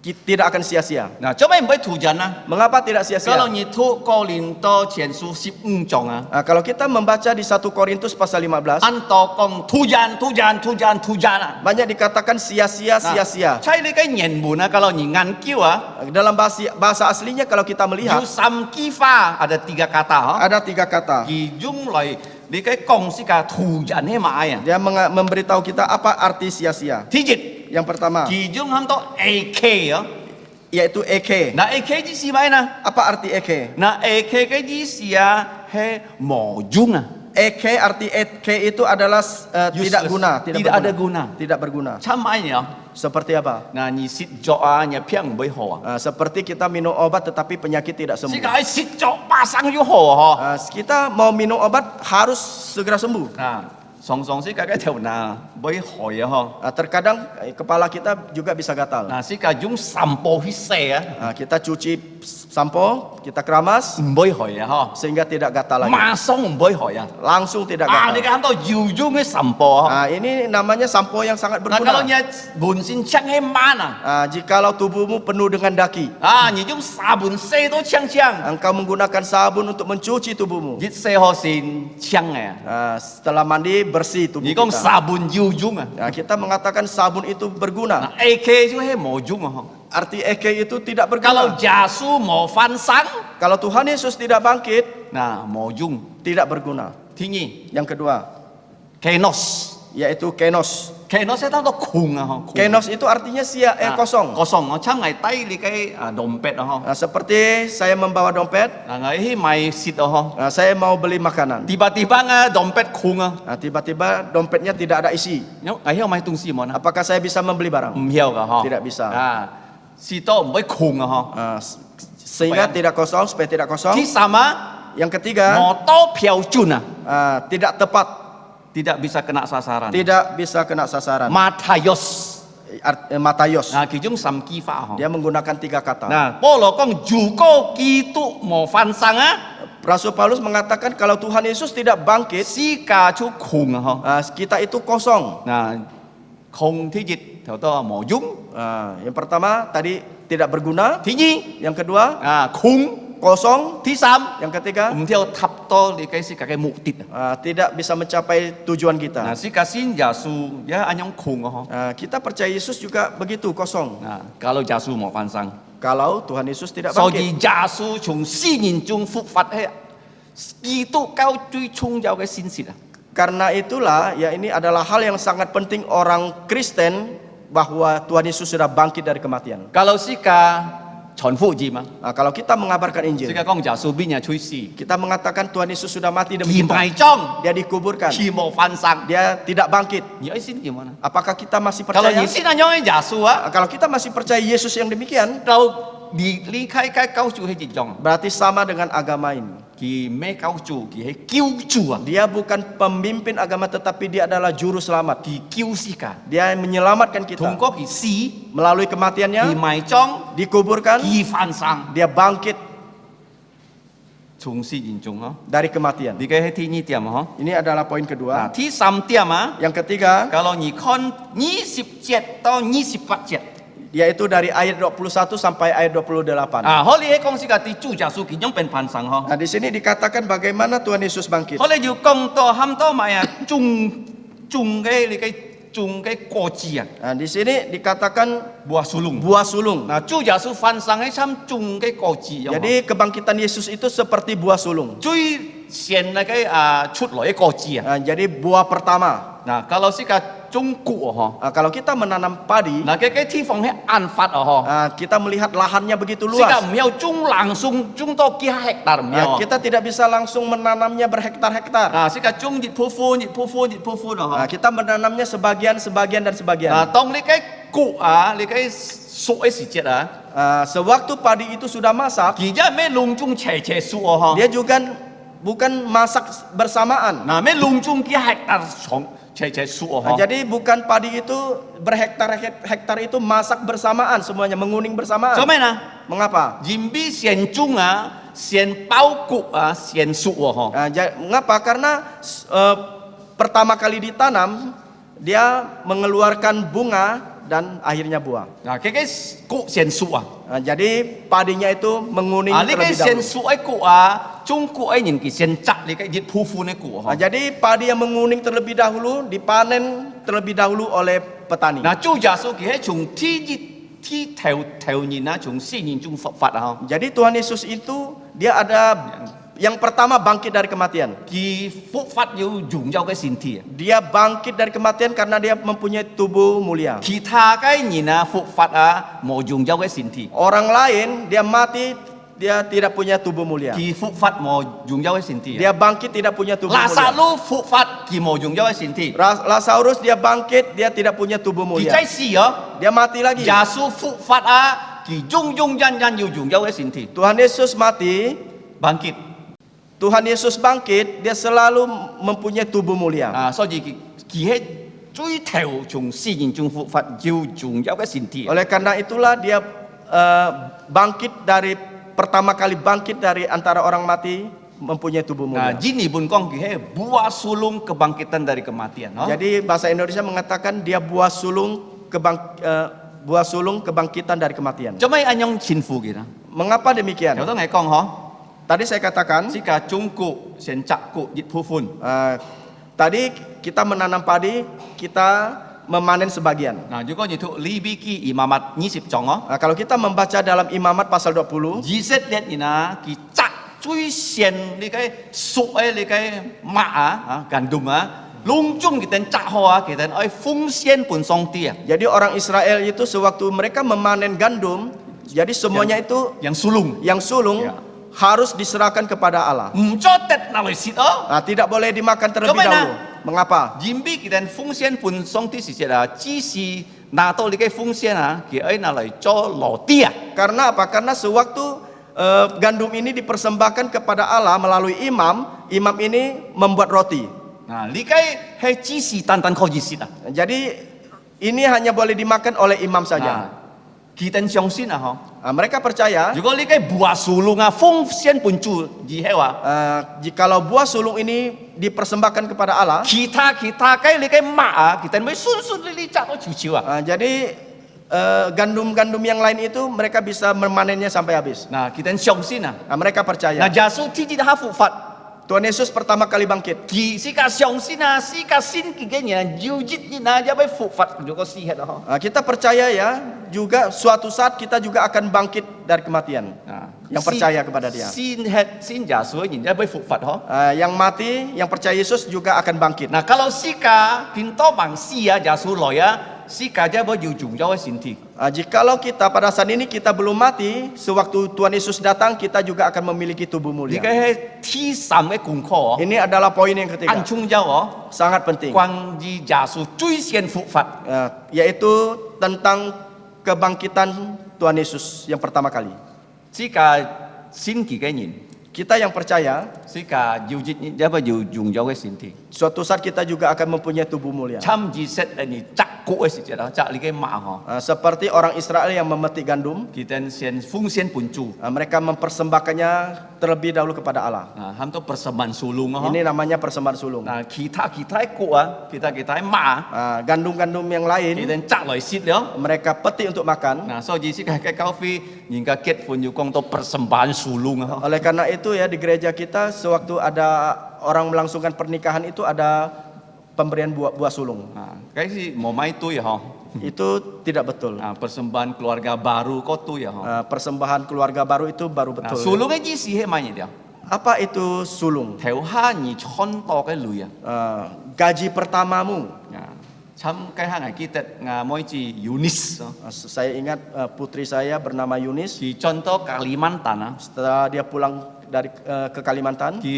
tidak akan sia-sia. Nah, cho mấy mới thù giả nè. Mengapa tidak sia-sia? Kalau ni thu Cô Linh Tô Triển Su 15 章啊, Kalau kita membaca di 1 Korintus pasal 15, anh to công thù giả nè. banyak dikatakan sia-sia, sia-sia. Cai ni cái nhận buồn à, kalau ni ngan kiu à, Dalam bahasa aslinya kalau kita melihat yu sam ki fa ada 3 kata ha. ada 3 kata. Ki dung lại đi cái công si cả thù giả hay mà ai à. Dia memberitahu kita apa arti sia-sia. Thứ nhất, Yang pertama, ki dung ham to AK á. yaitu eke. Na AK ji si mai na. Apa arti eke? Na AK cái ji si à he mo dung à. Eke, arti eke itu adalah tidak Useless. guna, Tidak ada guna. Tidak berguna. Cham ai nhỉ? Seperti apa? 嗱，而舌作啊，而病唔會好啊。 Seperti kita minum obat tetapi penyakit tidak 是 sembuh. 個係舌作馬上要好啊！ Kita mau minum obat harus segera sembuh. 啊，常常是個條嗱會害啊！ Terkadang kepala kita juga bisa gatal. 嗱，是個用散步去洗啊， Kita cuci sampo, kita keramas 唔會害啊！ sehingga tidak gatal 嗬， lagi. 馬上唔會害啊！ Langsung tidak 啊，你 gatal. 看到要用嘅散步啊！ Ini namanya sampo yang sangat 嗱，kalau berguna. 你門線槍喺慢啊， Jikalau tubuhmu penuh dengan daki, 啊，你用沙盆洗都槍槍， engkau menggunakan sabun untuk mencuci tubuhmu. 一洗好先槍嘅。 Setelah mandi bersih tubuh 你講 kita. 沙盆要用啊， Kita mengatakan sabun itu berguna. 嗱 AK 就係冇用啊！ Arti EK itu tidak Kalau berguna. 耶穌冇翻生， Kalau Tuhan Yesus tidak bangkit, 嗱冇用。 tidak berguna. 第二 Yang kedua,，kenos，kenos yaitu kenos. 係當到空啊！嗬， Kenos itu artinya kosong. kosong，我撐係低你嘅dompet啊！嗬， Seperti saya membawa dompet, 嗱我買蝕啊！嗬， saya mau beli makanan. tiba-tiba dompet空啊！ Tiba-tiba dompetnya tidak ada isi. 我買東西冇啊？ Apakah saya bisa membeli barang? 唔曉噶嗬， Tidak bisa. 啊，蝕到唔會空啊！ Sehingga tidak kosong, supaya tidak 嗬， kosong. 第三啊， Yang ketiga, 我多票準啊， tidak tepat, tidak bisa kena sasaran。 tidak bisa kena sasaran. Matayos， Matayos. 嗱其中三句法嗬。 Dia menggunakan 3 kata. 嗱，保羅講如果基督冇翻生啊， Rasul Paulus mengatakan kalau Tuhan Yesus tidak bangkit, 世界就空啊！嗬。 kita itu kosong. 嗱，空ที่จิต頭多冇用， Yang pertama tadi tidak berguna. 第二 Yang kedua 空， kosong. 第三 Yang ketiga 唔跳塔多你嘅世界嘅目的。 tidak bisa mencapai tujuan 嗱， kita. 世界先耶穌也係咁空啊！嗬。 Kita percaya Yesus juga begitu kosong. 嗱，kalau 耶穌冇翻生， Kalau Tuhan Yesus tidak 所 bangkit. 以耶穌從死人中復活係基督教最重要嘅信息啊！ Karena itulah ya ini adalah hal yang sangat penting orang Kristen bahwa Tuhan Yesus sudah bangkit dari kematian. kalau 世界傳福音啊， Kalau kita mengabarkan 世 Injil, 界講耶穌邊日出世， kita mengatakan Tuhan Yesus sudah mati 而 demi 埋 kita. 葬， Dia dikuburkan. 而冇翻生， Dia tidak bangkit. 而家先點啊？ Apakah kita masih Kalau percaya? 你信仰嘅耶穌啊， Kalau kita masih percaya Yesus yang demikian, 就離開嘅救主係一樣， berarti sama dengan agama ini. 佢咩救主？佢係救主啊， Dia bukan pemimpin agama tetapi dia adalah juru selamat. 佢救世界， Dia menyelamatkan 通 kita 過佢死， melalui 佢 kematiannya, 埋葬， dikuburkan, 佢翻生， dia bangkit 從死人中啊， dari kematian. 呢個係第二點啊， Ini adalah poin 嗱， kedua. 第三點啊， Yang ketiga, kalau 你看27到28節。 yaitu dari ayat 21 sampai ayat 28. 可你喺講時嘅啲主耶穌其中เป็นพันสัง嗬， Nah, di sini dikatakan bagaimana Tuhan Yesus bangkit. 可你要講到冚多埋啊，種嘅你嘅種嘅果子啊， Nah, di sini dikatakan buah sulung。 buah sulung. 嗱，主耶穌翻生喺參種嘅果子， Jadi kebangkitan Yesus itu seperti buah sulung. 最先嘅出來嘅果子啊， Nah, jadi buah pertama. 嗱，kalau si種谷啊， Kalau kita menanam padi, 嗱嘅地方係暗發啊， kita melihat lahannya begitu 嗬，si luas. 唔要種langsung種多幾hektar 唔要， Kita tidak bisa langsung menanamnya berhektar-hektar. 嗱，si種熱鋪寬熱鋪寬熱鋪寬啊， Kita menanamnya sebagian, sebagian dan 嗱， sebagian. 當你嘅谷啊，你嘅熟嘅時節啊。 Sewaktu padi itu sudah masak, 而家咩隆中斜斜數啊？ dia juga bukan masak bersamaan. 嗱，咩隆中幾 hektar 重斜斜數啊？ Jadi bukan padi itu berhektar-hektar itu masak bersamaan semuanya, menguning bersamaan. 做咩呢？ Mengapa? 因為先種啊，先包谷啊，先熟啊？ Mengapa? Karena pertama kali ditanam dia mengeluarkan bunga dan akhirnya buah. 嗱，佢嘅谷先熟啊。 Jadi padinya itu menguning 啊，你嘅 terlebih 先 dahulu. 熟嘅谷啊，種谷嘅人佢先摘你嘅熱鋪寬嘅谷啊。 Jadi padi yang menguning terlebih dahulu dipanen terlebih dahulu oleh petani. 嗱，主耶穌佢係從天頭年啊，從死人中復活啊。 Jadi Tuhan Yesus itu dia ada yang pertama bangkit dari kematian. 佢復活要榮耀嘅身體。 Dia bangkit dari kematian karena dia mempunyai tubuh mulia. 其他嘅人啊，復活啊，冇榮耀嘅身體。 Orang lain dia mati dia tidak punya tubuh mulia. 佢復發無重要嘅身體。 Dia bangkit tidak punya tubuh 拉撒 mulia. 路復發，佢無重要嘅身體。 Lazarus dia bangkit, dia tidak punya tubuh 佢 mulia. 再死哦， Dia mati lagi. 耶穌復發啊，佢永永遠遠要重要嘅身體。 Tuhan Yesus mati, bangkit Tuhan Yesus bangkit, dia selalu mempunyai tubuh mulia. 啊，所以佢係最頭從死人中復發要重要嘅身體。 Oleh karena itulah dia bangkit dari pertama kali bangkit dari antara orang mati mempunyai tubuh Nah, mulia. Jini pun kong kihe buah sulung kebangkitan dari kematian. No? Jadi bahasa Indonesia mengatakan dia buah sulung kebangkitan dari kematian. Cuma anyong sinfu kita. Mengapa demikian? Kalau ngai kong ho, Tadi saya katakan jika cungku sencakku jit pufun. tadi kita menanam padi, kita memanen sebagian. Nah, juga itu libiki imamat nyisip cong ho. Nah, kalau kita membaca dalam Imamat pasal 20, Jiset lihat ina ki cak cui sian li kai su li kai ma gandum lungcung kita cak ho kita oi fung sian pun song tia. jadi orang Israel itu sewaktu mereka memanen gandum, jadi semuanya itu Yang sulung. yang sulung Ya. harus diserahkan kepada Allah. Mcotet na sit oh. Nah, tidak boleh dimakan terlebih Kemana? dahulu. Mengapa? Jimbi kita fung sian pun song ti si chỉ si na to li kai fung sian ki oi na lai cho lo tia. Karena apa? Karena sewaktu gandum ini dipersembahkan kepada Allah melalui imam, imam ini membuat roti. Nah, li kai he chỉ si tan tan kau jisit Jadi ini hanya boleh dimakan oleh imam saja. Nah, kita siang sin ho. Nah, mereka percaya Juga li kai buah sulung fung sian pun cu ji hewa. jikalau buah sulung ini dipersembahkan kepada Allah, Kita kai li kai ma kita mai sun li cak o cu ciu jadi gandum-gandum yang lain itu mereka bisa memanennya sampai habis. Nah, kita siang sin Nah, mereka percaya. Nah, jasu ti ji ha fu fat. Tuhan Yesus pertama kali bangkit. Ki si ka siang sin si ka sin ki ge nya jiu jit ni na ja bai fu fat juga si het ho. Nah, kita percaya ya, juga suatu saat kita juga akan bangkit dari kematian. Nah, Yang percaya kepada dia. Sin het sin jasu ni ja bai fu fat ho. Yang mati, yang percaya Yesus juga akan bangkit. Nah, kalau si ka pinto bang si ya jasu lo ya si ka ja bai jiu jung jauh sinti. Jikalau kita pada saat ini kita belum mati, sewaktu Tuhan Yesus datang kita juga akan memiliki tubuh Ni mulia. ka he ti sam ke kung ko. Ini adalah poin yang ketiga, An chung jauh sangat penting, Quang ji jasu cui sian fu fat. yaitu tentang kebangkitan Tuhan Yesus yang pertama kali. Si ka sin ki ge nin. Kita yang percaya, Si ka jiu jit ni ja bai jiu jung jauh sinti. suatu saat kita juga akan mempunyai tubuh mulia. Cham ji set ni cak ku si ja cak li ge ma ho. Seperti orang Israel yang memetik gandum, Kita sian fung sian pun cu. mereka mempersembahkannya terlebih dahulu kepada Allah. Nah, ham to persembahan sulung ho. Ini namanya persembahan sulung. Nah, kita ku kita ma. Gandum-gandum yang lain Kita cak loi sit liao. mereka petik untuk makan. Nah, so ji si ka kau fi ning ka ket pun yu kong to persembahan sulung ho. Oleh karena itu ya di gereja kita sewaktu ada orang melangsungkan pernikahan itu ada pemberian buah sulung. Nah, kai si mo mai tu ya ho. Itu tidak betul. Nah, persembahan keluarga baru ko tu ya ho. Persembahan keluarga baru itu baru Nah, betul. sulung ji si he mai dia. Apa itu sulung? Theo ha ni chon to kai lu ya. Gaji pertamamu. Nah, cham kai ha ngai kita nga moi ji Yunis. Saya ingat putri saya bernama Yunis. Ki contoh Kalimantan Setelah dia pulang dari ke Kalimantan, ki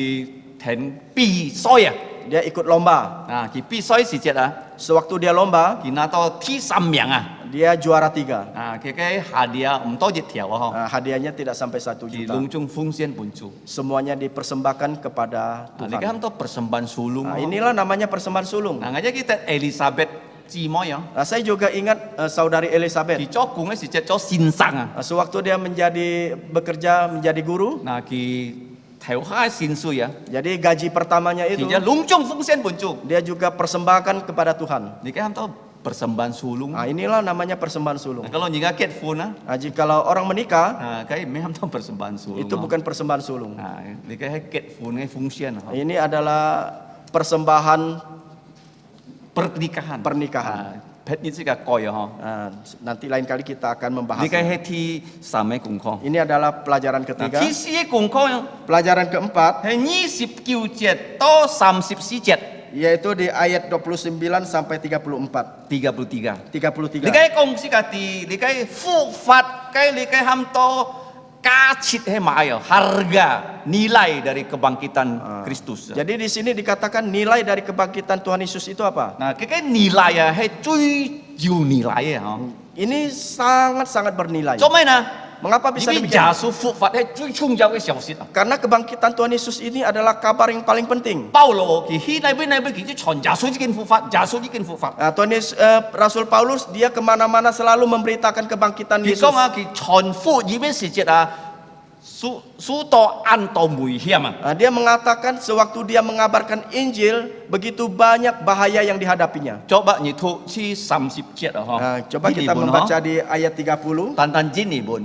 ten pi soy dia ikut lomba. Nah, ki pi soy si jet Sewaktu dia lomba, ki na to ti sam miang dia juara 3. Nah, ki kai hadiah to jet tiao ho. Hadiahnya tidak sampai 1 Ki juta. lung chung fung sian pun cu. Semuanya dipersembahkan kepada Nah, ni kan Tuhan. to persembahan sulung. Nah, inilah namanya persembahan sulung. Nah, ngaja kita Elizabeth Ji Mo ya. Saya juga ingat saudari Elizabeth. Ki cho kung si jet cho sin sang Sewaktu dia bekerja menjadi guru, Nah, ki theo ha sin su ya. jadi gaji pertamanya Ki itu ja lung chung fung sian pun cu. dia juga persembahkan kepada Tuhan. Ni kan to persembahan sulung. Nah, inilah namanya persembahan sulung. Nah, kalau nyinga ket fun Jikalau orang menikah, nah kai meham to persembahan sulung. itu bukan persembahan sulung. Nah, ni kai ket fun ngai fung sian ho. Ini adalah persembahan Pernikahan. pernikahan. Pet ni sih koi ho. Nanti lain kali kita akan membahas. Ni kai he ti samai kung ko. Ini adalah pelajaran Nah, ketiga. ti si kung ko Pelajaran keempat he 29 jet to 34 jet yaitu di ayat 29 sampai 34. 33. 33. Ni kai kong si kati, ni kai fu fat kai li kai ham to kacit hemai harga nilai dari kebangkitan Kristus. Jadi di sini dikatakan nilai dari kebangkitan Tuhan Yesus itu apa? Nah, cái nilai ya, hay cui jiu nilai ya. Ini sangat-sangat bernilai. Cho mấy nè, Mengapa bisa vì demikian? giả sử phục Phật hay cui chung giao cái xiao xịt. Karena kebangkitan Tuhan Yesus ini adalah kabar yang paling penting. Paulo thì khi này bên cái truyền giả sử cái phục Phật, giả sử cái phục Phật. Nah, Rasul Paulus dia kemana-mana selalu memberitakan kebangkitan Thì Yesus. có mà cái truyền phụ gì bên sự chết à, su to an to mùi hiểm à. Nah, dia mengatakan sewaktu dia mengabarkan Injil begitu banyak bahaya yang dihadapinya. Coba nyitu si 30 chết à ha. Nah, coba kita membaca di ayat 30 Tan tan jin ni bun.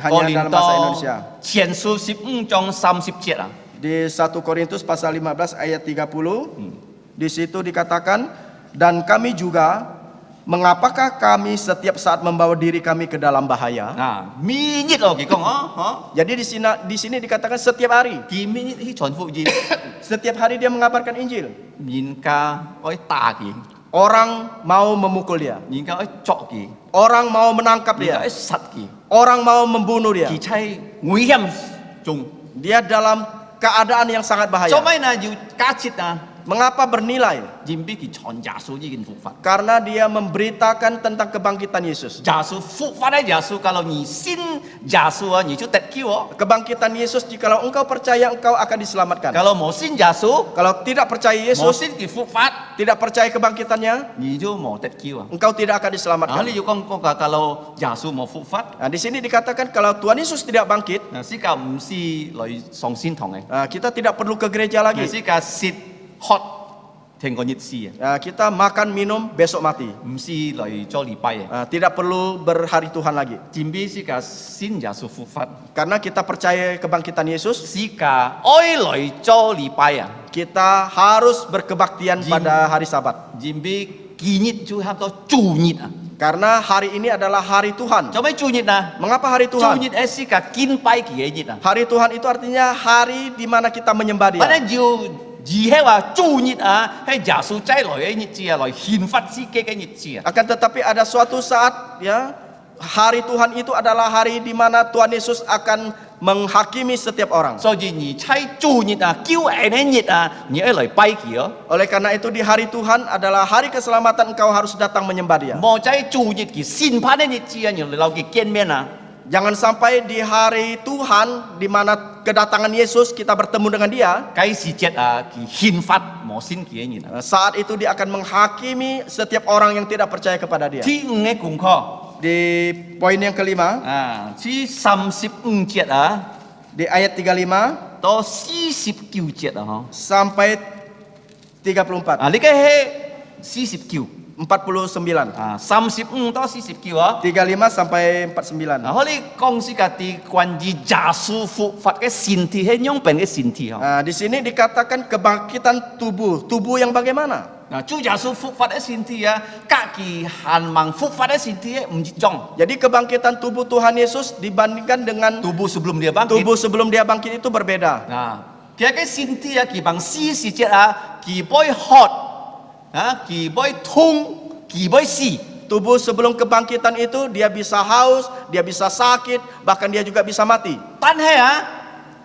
hanya dalam bahasa Indonesia. 前書15章30節啊。 Di 1 Korintus pasal 15 ayat 30 di situ dikatakan, dan kami juga, mengapakah kami setiap saat membawa diri kami ke dalam bahaya? À, mi nhít rồi kì con hả? Jadi di sini dikatakan setiap hari. Kì mi nhít hi truyền phụ gì? Setiap hari dia mengabarkan Injil. Nhìn ca oi ta kì, Orang mau memukul dia. nhìn ca oi chọ kì, Orang mau menangkap nhìn ca dia. oi sat kì. Orang mau membunuh dia. Kì chay nguy hiểm chung. Dia dalam keadaan yang sangat Cho bahaya. mấy là dù cá chít à, Mengapa bernilai? jim bi kì truyền giả sử gì kinh phụ Phật. Karena dia memberitakan tentang kebangkitan Yesus. Giả sử phụ Phật ấy giả sử kalau nhị xin giả sử à, nhị chú tết kêu à. Kebangkitan Yesus, jikalau engkau percaya, engkau akan diselamatkan. Kalau mau xin giả sử, Kalau tidak percaya mau Yesus, xin kì phụ Phật, tidak percaya kebangkitannya, nhị chú mau tết kêu à. engkau tidak akan diselamatkan. Lý do con kalau giả sử mau phụ Phật, Nah, di sini dikatakan kalau Tuhan Yesus tidak bangkit, sĩ ca唔是來上仙堂嘅， nah, kita tidak perlu ke gereja lagi. sĩ ca食喝聽過熱詩啊， Nah, kita makan minum besok mati. 唔是來做禮拜嘅。 Nah, tidak perlu berhari Tuhan lagi. 前邊sĩ ca先耶穌復活， Karena kita percaya kebangkitan Yesus, sĩ ca愛來做禮拜啊， kita harus berkebaktian pada hari Sabat. 前邊紀日就係個主日啊， Karena hari ini adalah hari Tuhan. 做咩主日啊？ Mengapa hari 主 Tuhan? 日係sĩ ca敬拜嘅日啊， Hari Tuhan itu artinya hari di mana kita menyembah 反 Dia. 正要而係話主日啊，係耶穌仔來嘅日子啊，來獻發自己嘅日子啊。 Akan tetapi ada suatu saat, ya, hari Tuhan itu adalah hari di mana Tuhan Yesus akan menghakimi setiap orang. 所以而猜主日啊，叫人嘅日啊，而係來拜佢哦。 Oleh karena itu di hari Tuhan adalah hari keselamatan, engkau harus datang menyembah Dia. 莫在主日嘅審判嘅日子啊，而嚟留佢見面啊。 Jangan sampai di hari Tuhan di mana kedatangan Yesus kita bertemu dengan Dia, 該時節啊，佢憲法冇先嘅人啊。 saat itu Dia akan menghakimi setiap orang yang tidak percaya kepada Dia. 第五嘅功課 Di poin yang kelima, 啊，第35節啊 di ayat 35到49節啊， sampai 34, 啊，呢個係49 49, 啊，35到49啊。 35 sampai 49. 然後你講是家啲關於耶穌復活嘅身體係樣本嘅身體啊。 Nah, di sini dikatakan kebangkitan tubuh yang bagaimana? 嗱，主耶穌復活嘅身體啊，家己限望復活嘅身體唔一樣。 Jadi kebangkitan tubuh Tuhan Yesus dibandingkan dengan tubuh sebelum dia bangkit. tubuh sebelum Dia bangkit itu berbeda. Nah, dia cái身體啊，佢bằng死時節啊，佢會渴啊，佢會痛，佢會死。 Tubuh sebelum kebangkitan itu dia bisa haus, dia bisa sakit, bahkan dia juga bisa mati. 但係啊，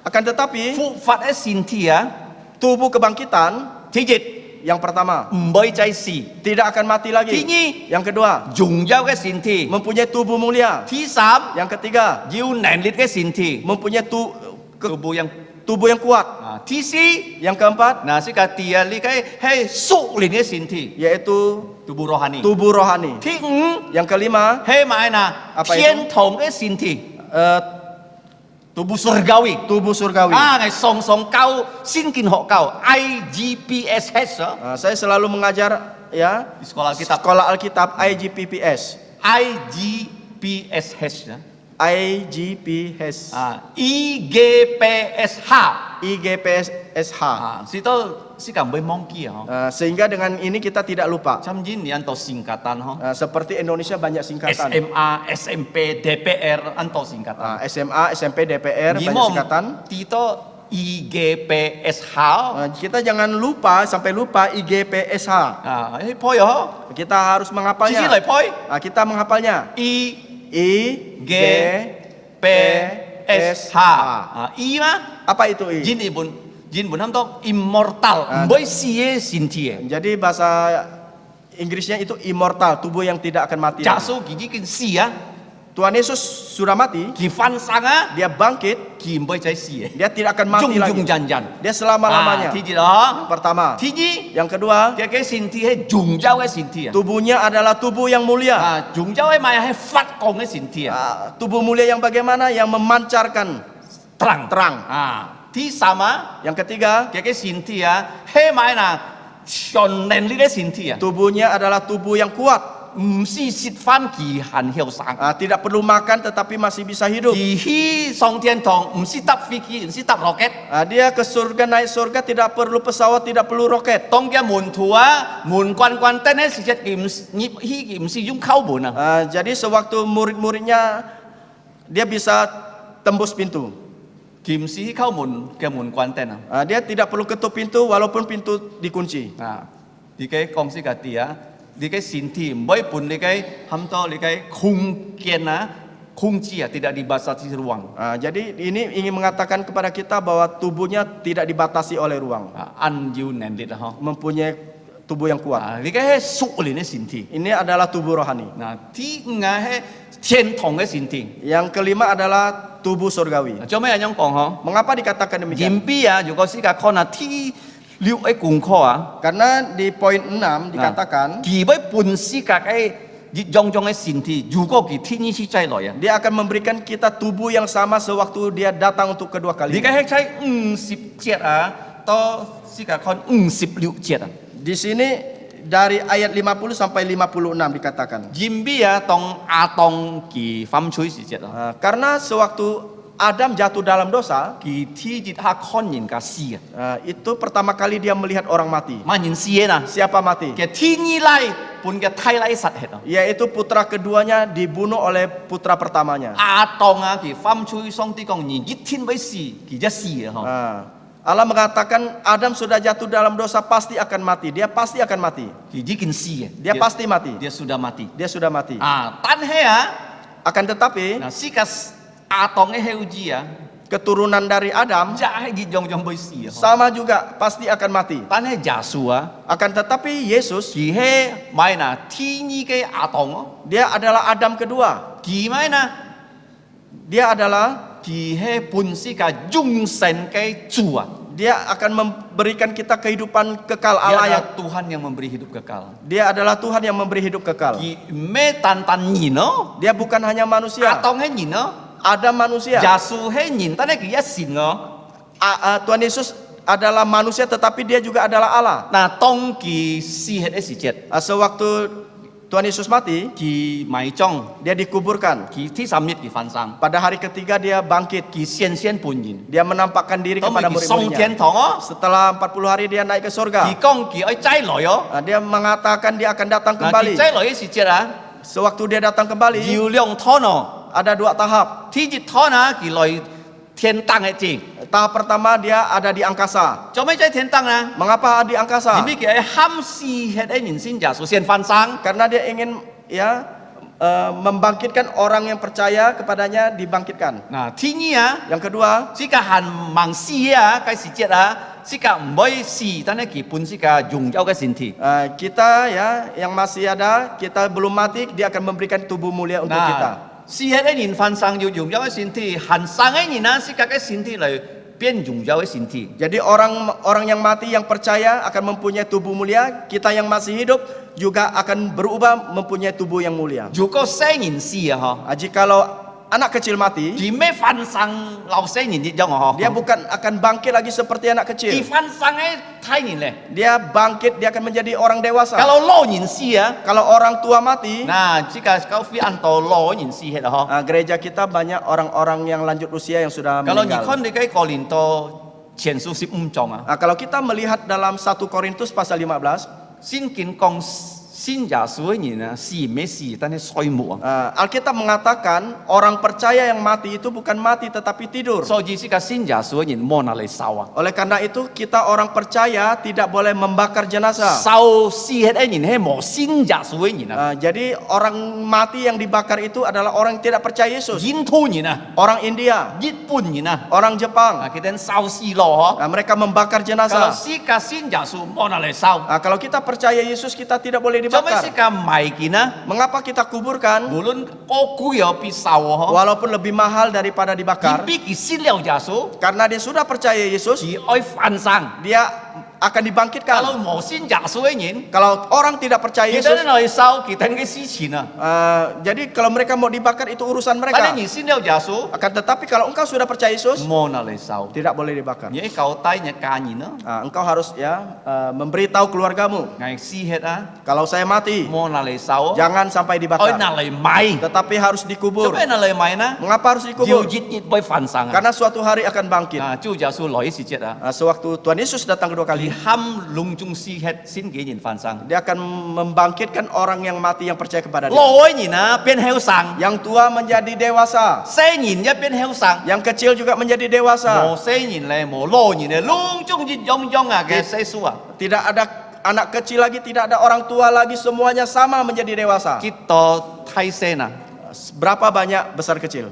Akan tetapi 復活嘅身體啊， tubuh kebangkitan 第一 yang pertama 唔會再死， tidak akan mati 第 lagi. 二 Yang kedua 榮耀嘅身體， mempunyai tubuh mulia. 第三 Yang ketiga 有能力嘅身體， mempunyai tubuh yang kuat. 啊，第四 Yang keempat 嗱，是個第二呢個係屬靈嘅身體， yaitu tubuh rohani。 tubuh rohani. 第五 Yang kelima 係咪嗱 Apa itu? 天堂嘅身體， eh, tubuh surgawi。 tubuh surgawi. Ah, ngày song song cao xin kinh hộ cao IGPSH Saya selalu mengajar ya di sekolah kita sekolah Alkitab IGPPS. IGPSH IGPS. IGPSH IGPSH. situ si kamboy monkey Sehingga dengan ini kita tidak lupa. Cham jin ni anto singkatan Seperti Indonesia banyak singkatan. SMA SMP DPR anto singkatan SMA, SMP, DPR banyak Gimom singkatan. tito IGPSH Kita jangan lupa sampai lupa IGPSH. poi Kita harus sisi menghafalnya. lai poi Kita menghafalnya. IGPSH S H I mah Apa itu I? jin bun ham to immortal boy sie sintie Jadi bahasa Inggrisnya itu immortal, tubuh yang tidak akan mati. jasu gigi kin sia Tuhan Yesus sudah mati, ki fan sanga dia bangkit, ki boy cai sie dia tidak akan mati jung lagi. jung jan jan Dia selama-lamanya. ti ji đó Pertama. ti ji Yang kedua, cái sintie he jung giao cái sintie tubuhnya adalah tubuh yang mulia. jung giao cái mai he phát công cái sintie Tubuh mulia yang bagaimana? Yang memancarkan terang terang. ti sama Yang ketiga, cái sintie he mai là chọn nền lý cái sintie tubuhnya adalah tubuh yang kuat. si sit fan ki han hiao sang Tidak perlu makan tetapi masih bisa hidup. kỳ hi song thiên thong si tap phi ki si tap rocket Dia ke surga, naik surga, tidak perlu pesawat, tidak perlu roket. tong kia mun thua mun quan quan tên ấy si chết kim nhịp hi kim si dung khâu bùn Jadi sewaktu murid-muridnya dia bisa tembus pintu. kim si khâu mun kia mun quan tên Dia tidak perlu ketuk pintu walaupun pintu dikunci. di cái con si cả tia di cái sin thi mới pun di cái ham to di cái khung kian khung chia tidak dibatasi ruang Jadi ini ingin mengatakan kepada kita bahwa tubuhnya tidak dibatasi oleh ruang. an yu nen dit ha Mempunyai tubuh yang kuat. di cái su li ne sin thi Ini adalah tubuh rohani. thi nga he thiên thong cái sin thi Yang kelima adalah tubuh surgawi. cho mấy anh nhong còn ha Mengapa dikatakan demikian? Jimpi如果是個可能ที่六個功課 Karena di poin 6 dikatakan 佢要本是個種種嘅身體，如果佢天意是再來 dia akan memberikan kita tubuh yang sama sewaktu dia datang untuk kedua 你 kalinya. 嘅係ใช้50節到是個可能56節 Di sini dari ayat 50 sampai 56 dikatakan. Jimpi 當亞當佢犯罪時節 Karena sewaktu Adam jatuh dalam dosa, 佢天意下看人家死 itu pertama kali dia melihat orang mati. 萬人死啊！ Siapa mati? 嘅天意來本嘅胎來殺血 Yaitu putra keduanya dibunuh oleh putra pertamanya. 亞當佢犯罪，上帝講人一天會死，佢就死Allah mengatakan Adam sudah jatuh dalam dosa pasti akan mati. Dia pasti akan mati. Dia pasti mati. Dia sudah mati. Dia sudah mati. Tan he Akan tetapi sikas atong heuji keturunan dari Adam jahe gijong jong boy si sama juga pasti akan mati. Tan he Joshua Akan tetapi Yesus ki he mai na tini ke atong dia adalah Adam kedua. ki mai na Dia adalah ki he pun si ka jung sen ke chua. Dia akan memberikan kita kehidupan kekal Dia Allah yang adalah Tuhan yang memberi hidup kekal. Dia adalah Tuhan yang memberi hidup kekal. Ki me tan tan nyino Dia bukan hanya manusia. atong he nyino Adam manusia. Joshua he nyin tan he ki ya sin Tuhan Yesus adalah manusia tetapi dia juga adalah Allah. na tong ki si het si jet Sewaktu Tuhan Yesus mati, ki mai chong dia dikuburkan. ki thi samit ki fan sang Pada hari ketiga dia bangkit. ki sian sian pun yin Dia menampakkan diri tong kepada ki song murid-muridnya. tian thong Setelah 40 hari dia naik ke ki surga. kong ki oi chai loi Dia mengatakan dia akan datang na ki kembali. chai loi si jet Sewaktu dia datang kembali, jiu liang thono ada 2 tahap. thi ji thona ki loi thiên tang he jing Tahap pertama dia ada di angkasa. cho mai chai thiên tang Mengapa di angkasa? ni ki ai ham si het ai nin sin ja su sian fan sang Karena dia ingin membangkitkan orang yang percaya kepadanya dibangkitkan. na thi ni Yang kedua, si ka han mang si kai si jet si ka moi si tan he ki pun si ka jung jau ka sin thi kita yang masih ada, kita belum mati, dia akan memberikan tubuh mulia untuk kita. 是迄个人犯上要用咗嘅身體，行生嘅人是個嘅身體嚟變用咗嘅身體。 Jadi orang yang mati yang percaya akan mempunyai tubuh mulia, kita yang masih hidup juga akan berubah mempunyai tubuh yang mulia. 如果生人死啊， Jikalau anak kecil mati, 佢咩犯上老生人一樣啊， dia bukan akan bangkit lagi seperti anak 佢 kecil. 犯上嘅太年咧。 Dia bangkit, dia akan menjadi orang dewasa. Kalau 老人死Kalau orang tua mati, 嗱，即個高飛按到老人死嘅嗬。 gereja kita banyak orang-orang yang lanjut usia yang sudah Kalau你 meninggal. 看你嘅個年度前書15章啊， Kalau kita melihat dalam 1 Korintus pasal 15, 先見講信耶穌嘅人啊，死咩死，但係睡冇啊。 Alkitab mengatakan orang percaya yang mati itu bukan mati tetapi tidur. 所以是個信耶穌嘅人冇拿嚟燒啊。 Oleh karena itu kita orang percaya tidak boleh membakar jenazah. 燒死嘅人係冇信耶穌嘅人啊。 Jadi orang mati yang dibakar itu adalah orang yang tidak percaya Yesus. 印度人啊， Orang India, 日本人啊， orang Jepang. 啊，佢哋燒死咯嗬。 Mereka membakar Kalau jenazah. si ka信耶穌冇拿嚟燒， Kalau kita percaya Yesus kita tidak boleh 做咩si dibakar. ka埋見啊？ Mengapa kita kuburkan 無論高貴有必燒嗬， walaupun lebih mahal daripada 佢 dibakar? 必佢信了耶穌， Karena dia sudah percaya Yesus, 佢愛翻生。 dia akan dibangkitkan. Kalau冇信耶穌嘅人， Kalau orang tidak percaya 佢 Yesus, 哋嚟燒，佢哋嘅事情啊。 jadi kalau mereka mau dibakar itu urusan 但 mereka. 係你信了耶穌， Akan tetapi kalau engkau sudah percaya Yesus, 冇拿嚟燒。 tidak boleh dibakar. 你交代你家人啊， Engkau harus ya memberitahu keluargamu. 嗌死血啊， Kalau saya mati, 冇拿嚟燒， jangan sampai 愛 dibakar. 拿嚟埋。 Tetapi harus 做 dikubur. 咩拿嚟埋呢？ Mengapa harus 要 dikubur? 日日會翻生啊。 Karena suatu hari akan bangkit. 啊，主耶穌來時節啊， Sewaktu Tuhan Yesus datang kedua 佢 kali, 喊隆中死血先幾人翻生。 dia akan membangkitkan orang yang mati yang percaya kepada dia. 老嘅人啊變後生， Yang tua menjadi dewasa, 細人一變後生， yang kecil juga menjadi dewasa. 冇細人咧，冇老人咧，隆中一樣樣啊嘅世數啊， Tidak ada anak kecil lagi, tidak ada orang tua lagi, semuanya sama menjadi dewasa. 結到太細啊， Berapa banyak besar kecil?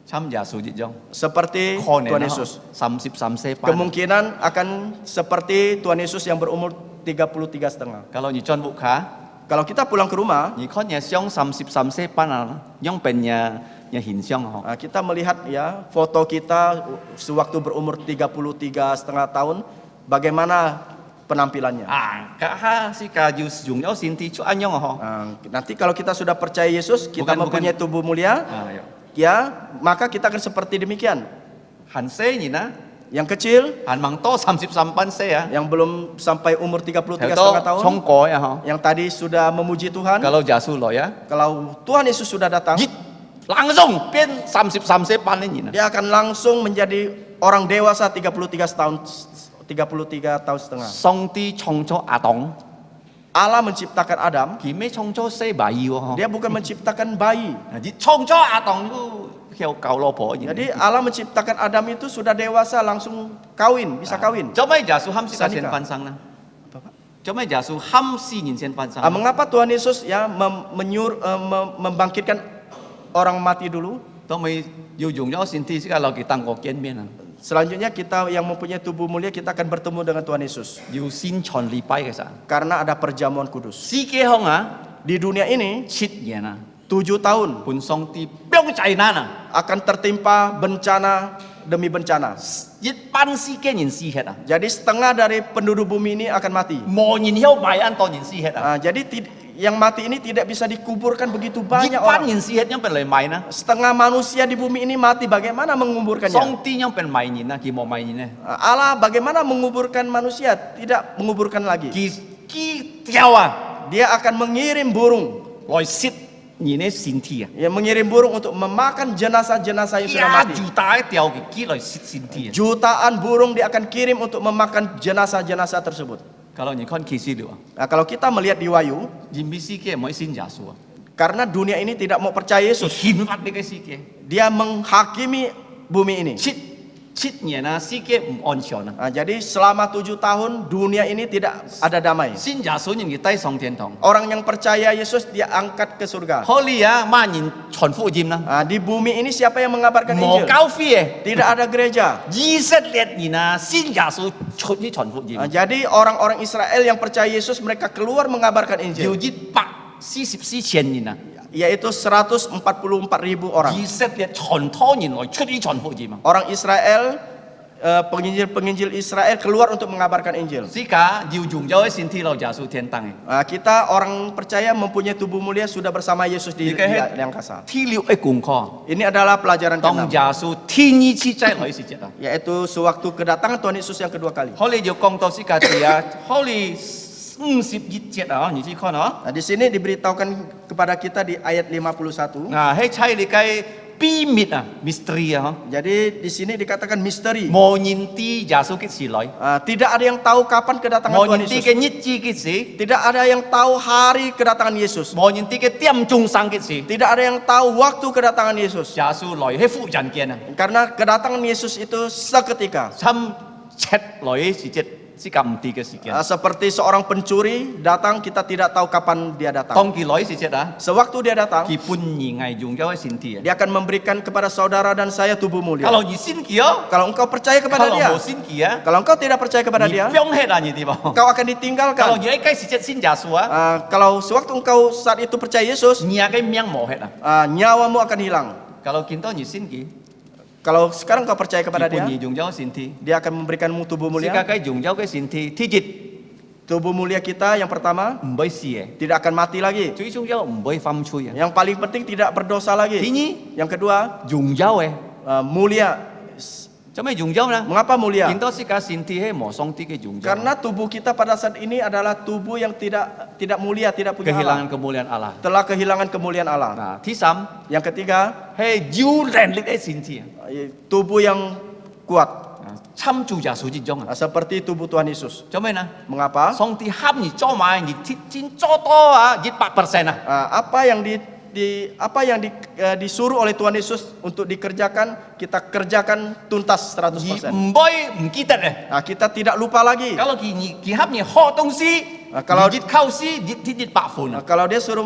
參耶穌一樣， Seperti 可能 Tuhan 啊 Yesus. 33歲半。 Kemungkinan akan seperti Tuhan Yesus yang berumur 33,5. Kalau你轉屋卡， Kalau kita pulang ke rumah, 你看嘢相33歲半啊，樣變嘢現象嗬。 kita melihat ya foto kita sewaktu berumur 33,5 tahun, bagaimana penampilannya. 啊，家下是家要用咗先至出一樣啊嗬。 Nanti kalau kita sudah percaya Yesus, kita Bukan- mempunyai tubuh mulia, 啊， ya maka kita akan seperti demikian. 很細人啊， Yang kecil, 很忙多33半歲啊， yang belum sampai umur 33,5 頭 tahun, 衝過啊嗬。 yang tadi sudah memuji Tuhan, Kalau Yesus來啊， kalau Tuhan Yesus sudah datang, 一 langsung 變33歲半嘅人啊。 dia akan langsung menjadi orang dewasa 33 tahun setengah. 上帝創造亞當， Allah menciptakan Adam, 佢咩創造細bayi喎？ dia bukan menciptakan bayi. 佢創造亞當都有舊老婆嘅。 Jadi Allah menciptakan Adam itu sudah dewasa langsung kawin, bisa kawin. 做咩耶穌喊死個 Bisa 先 nikah. 翻生呢？ Apa, Pak? 做咩耶穌喊死人先翻生？ Mengapa Tuhan Yesus ya membangkitkan orang mati dulu? 都咪要用咗先知先落佢當個見面啊！ Selanjutnya kita yang mempunyai tubuh mulia kita akan bertemu dengan Tuhan Yesus 要先傳禮拜嘅時候， karena ada perjamuan kudus. 世界上啊， Di dunia ini 7年啊， 7 tahun 本上帝標災難啊， akan tertimpa bencana demi bencana. 一班世界人死血啊， Jadi setengah dari penduduk bumi ini akan mati. 冇人有埋安多人死血啊， Jadi yang mati ini tidak bisa dikuburkan begitu 一 banyak 班 orang. 人死血樣變嚟埋呢？ Setengah manusia di bumi ini mati, bagaimana menguburkannya? 上帝樣變埋人啊，佢冇埋人呢？ Allah bagaimana menguburkan manusia? Tidak menguburkan lagi. 佢條啊， Dia akan mengirim burung. 來攝人嘅身體啊， Ya, mengirim burung untuk memakan jenazah-jenazah yang sudah 一 mati. 條大條嘅佢來攝身體啊。 Jutaan burung dia akan kirim untuk memakan jenazah-jenazah tersebut. Kalau你看啟示錄啊， Kalau kita melihat di Wahyu, 人類世界唔可以信耶穌啊， karena dunia ini tidak mau percaya 係 Yesus, 憲法呢個世界。 dia menghakimi bumi ini. 7年啊，世界唔安全啊。 Jadi selama 7 tahun dunia ini tidak ada damai. 信耶穌人嘅帶上天堂， Orang yang percaya Yesus dia angkat ke surga. 可以啊，萬人傳福音啦， Di bumi ini siapa yang mengabarkan 冇 Injil? 交費嘅。 Tidak ada gereja. 以色列人啊，信耶穌出去傳福音， Jadi orang-orang Israel yang percaya Yesus mereka keluar mengabarkan 要 Injil. 144千人啊， Yaitu 144.000 orang. 以色列傳多年來出去傳福音啊。 Orang Israel, penginjil-penginjil Israel keluar untuk mengabarkan Injil. 而家要用咗身體落耶穌天堂嘅， Kita orang percaya mempunyai tubuh mulia sudah bersama Yesus di 而家係 angkasa. 天了一功課， Ini adalah pelajaran 當 ke-6, 耶穌天意之際來時節啊。 yaitu sewaktu kedatangan Tuhan Yesus yang kedua kali. 可你要講到時間字啊，可你51節啊，你知看啊。 Di sini diberitahukan kepada kita di ayat 51. 嗱，喺差你嘅 bí mật mystery Jadi di sini dikatakan misteri. Mô nhìn ti Yesu cái gì lỗi Tidak ada yang tahu kapan kedatangan Mô Tuhan nhìn ti Yesus. cái nhất chi cái gì Tidak ada yang tahu hari kedatangan Yesus. Mô nhìn ti cái tiêm trung sang cái gì Tidak ada yang tahu waktu kedatangan Yesus. Yesu lỗi hay phụ nhân kia Karena kedatangan Yesus itu seketika. Xăm chết lỗi chỉ chết si cầm ti cái gì kia Seperti seorang pencuri datang, kita tidak tahu kapan dia datang. Tông kỳ lỗi gì chết Sewaktu dia datang, Kỳ pun nhị ngày dùng cho xin ti dia akan memberikan kepada saudara dan saya tubuh mulia. Kalau nhị xin kia Kalau engkau percaya kepada Kalau dia, mau xin kia kalau engkau tidak percaya kepada nhị dia, biong hết nhị ti bảo engkau akan Kalau ditinggalkan. nhị ấy cái gì chết xin Yesu Kalau sewaktu engkau saat itu percaya Yesus, nhị cái miếng mỏ hết nyawamu akan hilang. Kalau kinto nhị xin ki Kalau sekarang engkau percaya kepada Kỳ pun dia, nhị dùng cho xin ti dia akan memberikanmu tubuh Si mulia. cái dùng cho cái xin ti thi dịch Tubuh mulia kita yang pertama Mbay si tidak akan mati lagi. Chú chúng cho mbay pham chui Yang paling penting tidak berdosa Thứ lagi. nhí Yang kedua, dùng dao mulia. Cho mấy dùng dao nè Mengapa mulia? Kinto si cái xin ti hay mỏ song ti cái dùng dao Karena tubuh kita pada saat ini adalah tubuh yang tidak mulia, tidak punya Allah. Kehilangan kemuliaan Allah Telah kehilangan kemuliaan Allah. Nah, thứ sáu Yang ketiga, hay du rèn lịch ấy xin ti tubuh yang kuat, Chăm chủ Yesu chính trong seperti tubuh Tuhan Yesus. Cho mấy nè Mengapa? Song ti hấp nhị cho mai nhị thịt chín cho to nhị 8% Apa yang disuruh oleh Tuhan Yesus untuk dikerjakan, kita kerjakan tuntas 100%. Mbay kita deh Kita tidak lupa lagi. Kalau kỳ hấp nhị họ tông si Kalau nhị khao si nhị 8% Kalau dia suruh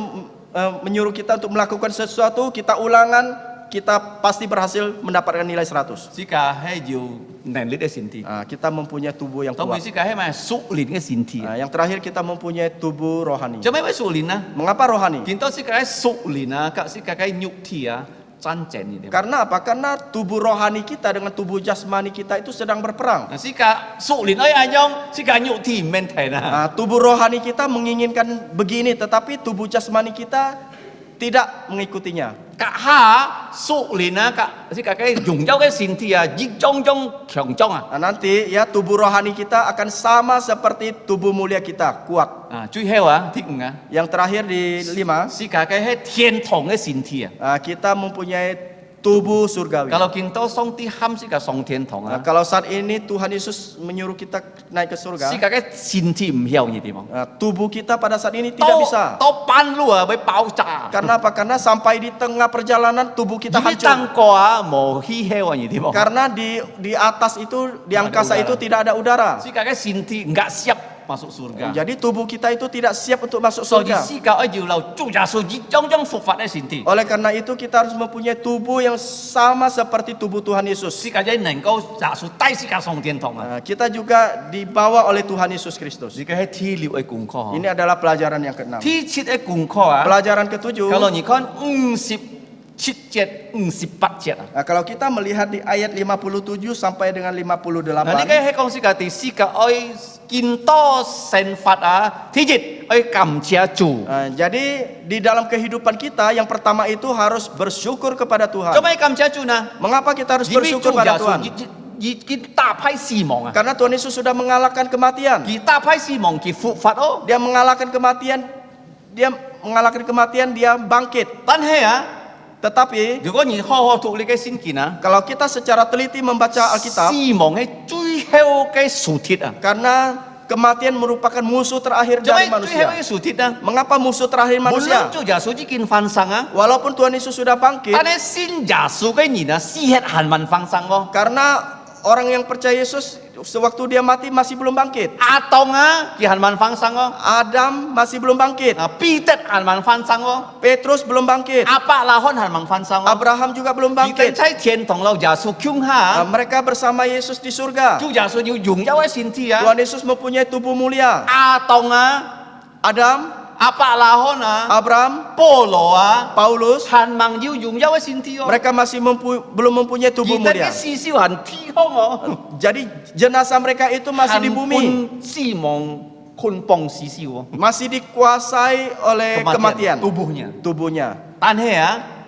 menyuruh kita untuk melakukan sesuatu, kita ulangan, kita pasti berhasil mendapatkan nilai 100. Si cả hay dù nền lịch ấy xin ti Kita mempunyai tubuh yang Tông kuat. si cả hay mà sụ lìn cái xin ti Yang terakhir kita mempunyai tubuh rohani. Cho mấy mấy sụ lìn Mengapa rohani? Kinto si cái sụ lìn các si cái nhục thì chăn chèn như thế Karena apa? Karena tubuh rohani kita dengan tubuh jasmani kita itu sedang berperang. Si cả sụ lìn ấy anh nhông si cả nhục thì men thể nè Tubuh rohani kita menginginkan begini, tetapi tubuh jasmani kita tidak mengikutinya. Cả ha sụ lìn cả si cả cái dùng dao cái xin thì dịch trong trong Nanti ya tubuh rohani kita akan sama seperti tubuh mulia kita, kuat. Chui heo thích Yang terakhir di 5, si cả cái hết thiên thong cái xin thì kita mempunyai tubuh surgawi. Kalau kinto song ti ham si cả song thiên thong Kalau saat ini Tuhan Yesus menyuruh kita naik ke surga, si cả cái xin thì heo như thế mà tubuh kita pada saat ini tidak bisa. to pan lu với bao trà Karena apa? Karena sampai di tengah perjalanan tubuh kita Jadi hancur. tăng có mồ hi heo như thế mà Karena di atas itu, di angkasa itu tidak ada udara. si cả cái xin thì nggak siap masuk surga Jadi tubuh kita itu tidak siap untuk masuk so di surga. si cả ở nhiều lâu chủ nhà số trong phục phạt cái xin thì Oleh karena itu kita harus mempunyai tubuh yang sama seperti tubuh Tuhan Yesus. si cả cái nền câu giả số tay si cả song thiên thong Kita juga dibawa oleh Tuhan Yesus Kristus. si cái thi liệu ấy cùng kho Ini adalah pelajaran yang keenam. thi chít ấy cùng kho Pelajaran ketujuh. kalau nhị con sip chít chết sip bắt chết Kalau kita melihat di ayat 57 sampai dengan 58. Nah, ini kayak kong si kati si ka oi kinto sen fat thi dịch oi cầm chia chủ Jadi di dalam kehidupan kita yang pertama itu harus bersyukur kepada Tuhan. cho mấy cầm chia chủ nè Mengapa kita harus vì bersyukur chủ pada nhà số Tuhan? kita phai xì mong Karena Tuhan Yesus sudah mengalahkan kematian. kita phai xì mong ki phụ phạt ô Dia mengalahkan kematian. Dia bangkit. tan he Tetapi nếu có nhị ho thuộc lấy cái xin kỳ nè kalau kita secara teliti membaca Alkitab, xì mong hay chui heo cái sủ thịt karena kematian merupakan musuh terakhir cho dari mấy chui heo manusia. cái sủ thịt nè Mengapa musuh terakhir một manusia? lần chủ nhà số chỉ kinh phan sang Walaupun Tuhan Yesus sudah bangkit, tan ấy xin nhà số cái nhị nè si hết hàn man phan sang ô karena orang yang percaya Yesus sewaktu dia mati masih belum bangkit. Atong ki hàn man phan sang ô Adam masih belum bangkit. Peter hàn man phan sang ô Petrus belum bangkit. apa lahon hàn man phan sang ô Abraham juga belum kita bangkit. cai thiên thong lâu nhà số kyung ha Mereka bersama Yesus di surga. chủ nhà số nhiều dùng nhau ấy xin thi Tuhan Yesus mempunyai tubuh mulia. Atong Adam, apa lahon Abraham, Polo Paulus, hàn mang yêu dùng nhau ấy xin thi ô mereka masih belum mempunyai tubuh kita mulia. cái si siêu hàn thi không ô Jadi jenazah mereka itu masih di bumi, si mong kun pong si siêu masih dikuasai oleh kematian tubuhnya Tan he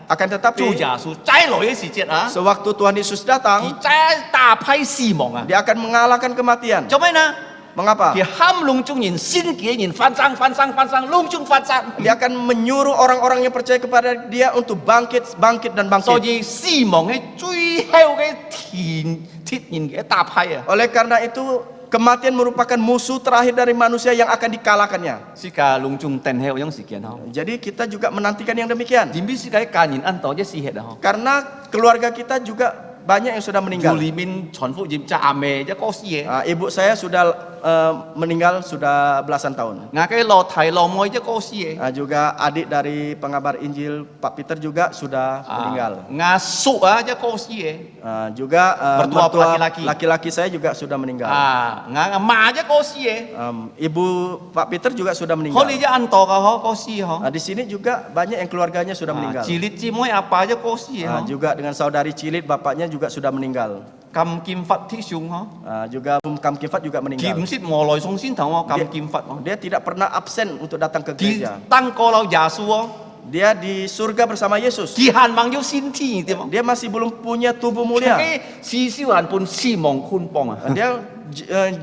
Akan chủ tetapi nhà số trái lỗi cái gì chết sewaktu Tuhan Yesus thì datang, trái ta phai si mong dia akan mengalahkan kematian. cho mấy nè Mengapa? 佢喊隆中人先嘅人翻生翻生翻生，隆中翻生。 Dia akan menyuruh orang-orang yang percaya kepada dia untuk bangkit, bangkit dan 所 bangkit. 以死亡係最後嘅鐵人嘅大派啊！ Oleh karena itu, kematian merupakan musuh terakhir dari manusia yang akan dikalahkannya. 世界隆中定係有樣時間嗬， Jadi kita juga menantikan yang demikian. 點知世界家人按到一死血啊嗬， Karena keluarga kita juga banyak yang sudah อยู่ meninggal. 裏面傳福音就阿妹一個死嘅， Ibu saya sudah meninggal sudah belasan tahun. 牙嘅落提落妹一個死嘅， Juga adik dari pengabar Injil Pak Peter juga sudah meninggal. 牙叔啊一個死嘅， Juga Mertua mertua laki-laki. laki-laki saya juga sudah meninggal. 牙阿媽一個死嘅， Ibu Pak Peter juga sudah 可 meninggal. 能一按到嘅嗬個死嗬， Di sini juga banyak yang keluarganya sudah meninggal. 自列姊妹阿爸一個死嘅嗬， Juga dengan saudari Cilit bapaknya juga sudah meninggal. 咁劍法鐵上嗬， Juga Kam Kifat juga 劍 meninggal. 舌磨來送先頭喎，咁劍法喎， Dia tidak pernah absen untuk datang ke 佢 gereja. 當過了耶穌喎， Dia di surga bersama Yesus. 佢限望要先天啲喎。 Dia masih belum punya tubuh mulia. 至少人半死亡寬邦啊！ Dia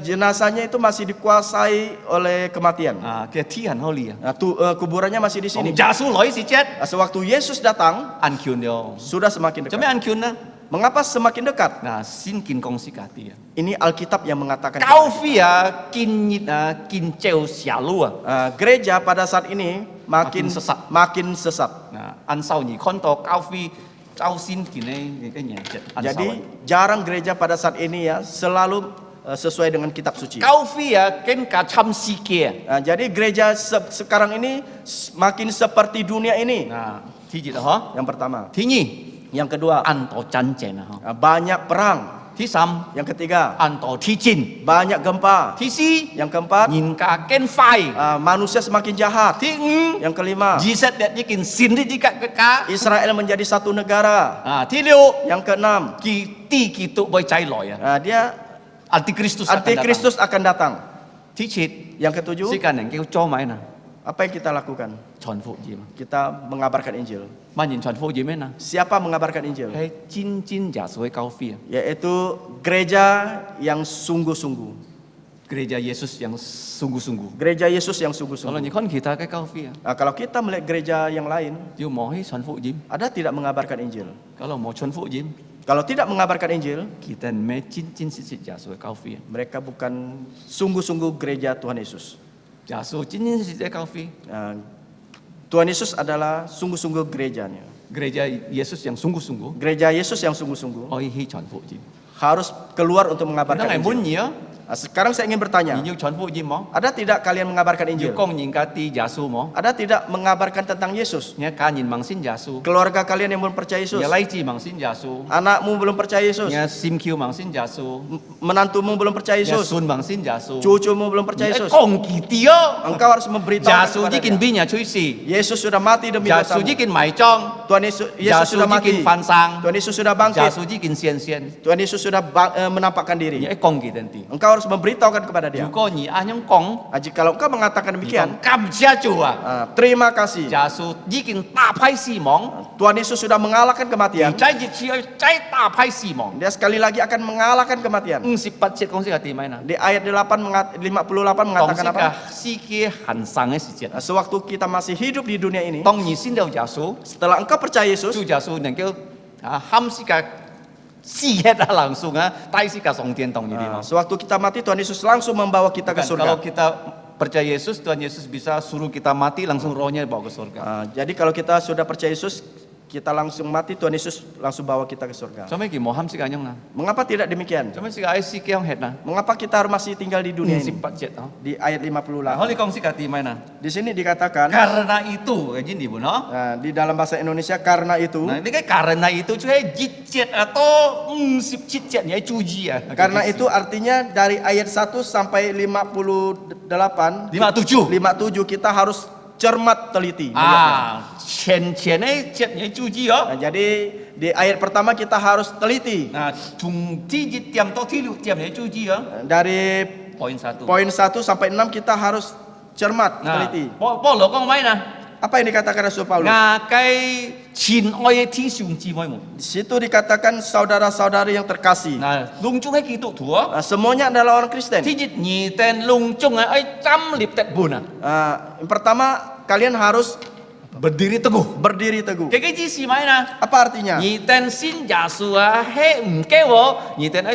jenazahnya itu masih dikuasai oleh kematian. 其實天人好利啊！ Kuburannya masih di 從 sini. 耶穌來時節， Sewaktu Yesus datang 安權了。 sudah semakin 做咩 dekat. 安權呢？ Mengapa semakin dekat? 先見公司家啲啊！ Ini Alkitab yang mengatakan. 教會啊，見熱啊，見照社路啊！ Gereja pada saat ini Makin makin sesat. makin sesat. 按受而看到教會周先見呢啲嘢啫。 Jadi jarang gereja pada saat ini ya selalu sesuai dengan kitab suci. 教會啊，更加參世界 Jadi gereja sekarang ini makin seperti dunia ini. 啊！第一啊， Yang pertama. 嗬；第二 Yang kedua, 按到戰爭啊，嗬； banyak perang. 第三 Yang ketiga, 按到地震； banyak gempa. 第四 Yang keempat, 人家更快； manusia semakin jahat. 第五 Yang kelima, 以色列已經先啲啲國家。 Israel menjadi satu negara. 第六 Yang keenam, 佢啲基督會再來啊！ dia Antikristus antikristus akan datang. 第七 Yang ketujuh, 世界人叫做咩啊？ apa yang kita lakukan? 傳福音， Kita mengabarkan Injil. 乜人傳福音咩啊？ Siapa mengabarkan Injil? 係真耶穌嘅教會啊！ Yaitu gereja yang sungguh-sungguh. Gereja Yesus yang sungguh-sungguh. Gereja Yesus yang 可能 sungguh-sungguh. 你看其他嘅教會啊， Kalau kita melihat gereja yang lain, 要冇去傳福音， ada tidak mengabarkan Injil? kalau mau 傳福音， Kalau tidak mengabarkan Injil, kita 唔係真實耶穌嘅教會啊！ mereka bukan sungguh-sungguh gereja Tuhan Yesus. 耶穌真實嘅教會， Tuhan Yesus adalah sungguh-sungguh gerejanya. gereja Yesus yang sungguh-sungguh Gereja Yesus yang sungguh-sungguh 可以去傳福音。 harus keluar untuk 嗱 mengabarkan 係 Injil. 滿意啊！ Sekarang saya ingin bertanya, 你要傳福音冇？ ada tidak kalian mengabarkan 要 Injil? 講人家啲耶穌冇？ Ada tidak mengabarkan tentang Yesus? 你家人盲信耶穌， Keluarga kalian yang belum percaya 你 Yesus? 嚟自盲信耶穌， Anakmu belum percaya Yesus? 你閃橋盲信耶穌， Menantumu belum percaya 你 Yesus? 信盲信耶穌， Cucumu belum percaya 你 Yesus? 講佢啲啊！ Engkau harus 耶 memberitahu 穌 kepada 已經 dia. 變人出世， Yesus sudah mati demi 耶穌 dosamu. 已經埋葬， Tuhan Yesus, 耶 Yesus 穌 sudah 已經 mati. 翻生， Tuhan Yesus sudah 耶 bangkit. 穌已經顯現， Tuhan Yesus sudah menampakkan 你 diri. 一講佢哋啲。 Engkau harus memberitahukan kepada dia. 如果你按樣講， Kalau engkau mengatakan 你 demikian, 講感謝主啊！ terima kasih. 耶穌已經打敗死亡， Tuhan Yesus sudah mengalahkan 而 kematian. 再一次去再打敗死亡。 Dia sekali lagi akan mengalahkan kematian. 58節講係點樣啊？ Di ayat 58 當 mengatakan 時 apa? 嘅世界很生嘅時節， Sewaktu kita masih hidup di dunia ini, 當你信了耶穌， setelah engkau percaya Yesus, 主耶穌能夠喊世界死血啊langsung啊，帶世界上天堂呢啲咯。 sewaktu kita mati Tuhan Yesus langsung membawa kita ke Bukan, kalau surga. kita percaya Yesus, Tuhan Yesus bisa suruh kita mati langsung rohnya bawa ke surga. Jadi kalau kita sudah percaya Yesus, kita langsung mati, Tuhan Yesus langsung bawa kita ke surga. Cuma kita mau ham sih kanyang nah. Mengapa tidak demikian? Cuma sih kaya sih kayang head nah. Mengapa kita masih tinggal di dunia ini? Simpat jet oh. Di ayat Nah, 58. holi kong sih kati mana? Di sini dikatakan, Karena itu, kayak gini bu no. di dalam bahasa Indonesia karena itu, Nah ini kan karena itu cuy jit atau sip cit jetnya cuji ya. karena itu artinya dari ayat 1 sampai 58, 57. 57 kita harus cermat teliti. melihatnya. Chen jetnya cuji ya. Nah, jadi di ayat pertama kita harus teliti. Nah, chung jit tiam to tilu tiamnya cuji ya. Dari Poin 1. poin 1 sampai 6 kita harus cermat, Nah, teliti. polo kong main nah. Apa yang dikatakan Rasul Paulus? 牙雞前愛嘅弟兄姊妹們， Di situ dikatakan saudara-saudari yang terkasih. 嗱，隆中係基督徒啊， Semuanya adalah orang Kristen. 天日二定隆中啊，愛站立得穩啊， Yang pertama, kalian harus berdiri teguh。 berdiri teguh. 幾幾指示咪啊？ Apa artinya? 二定先耶穌啊，係唔驚我，二定係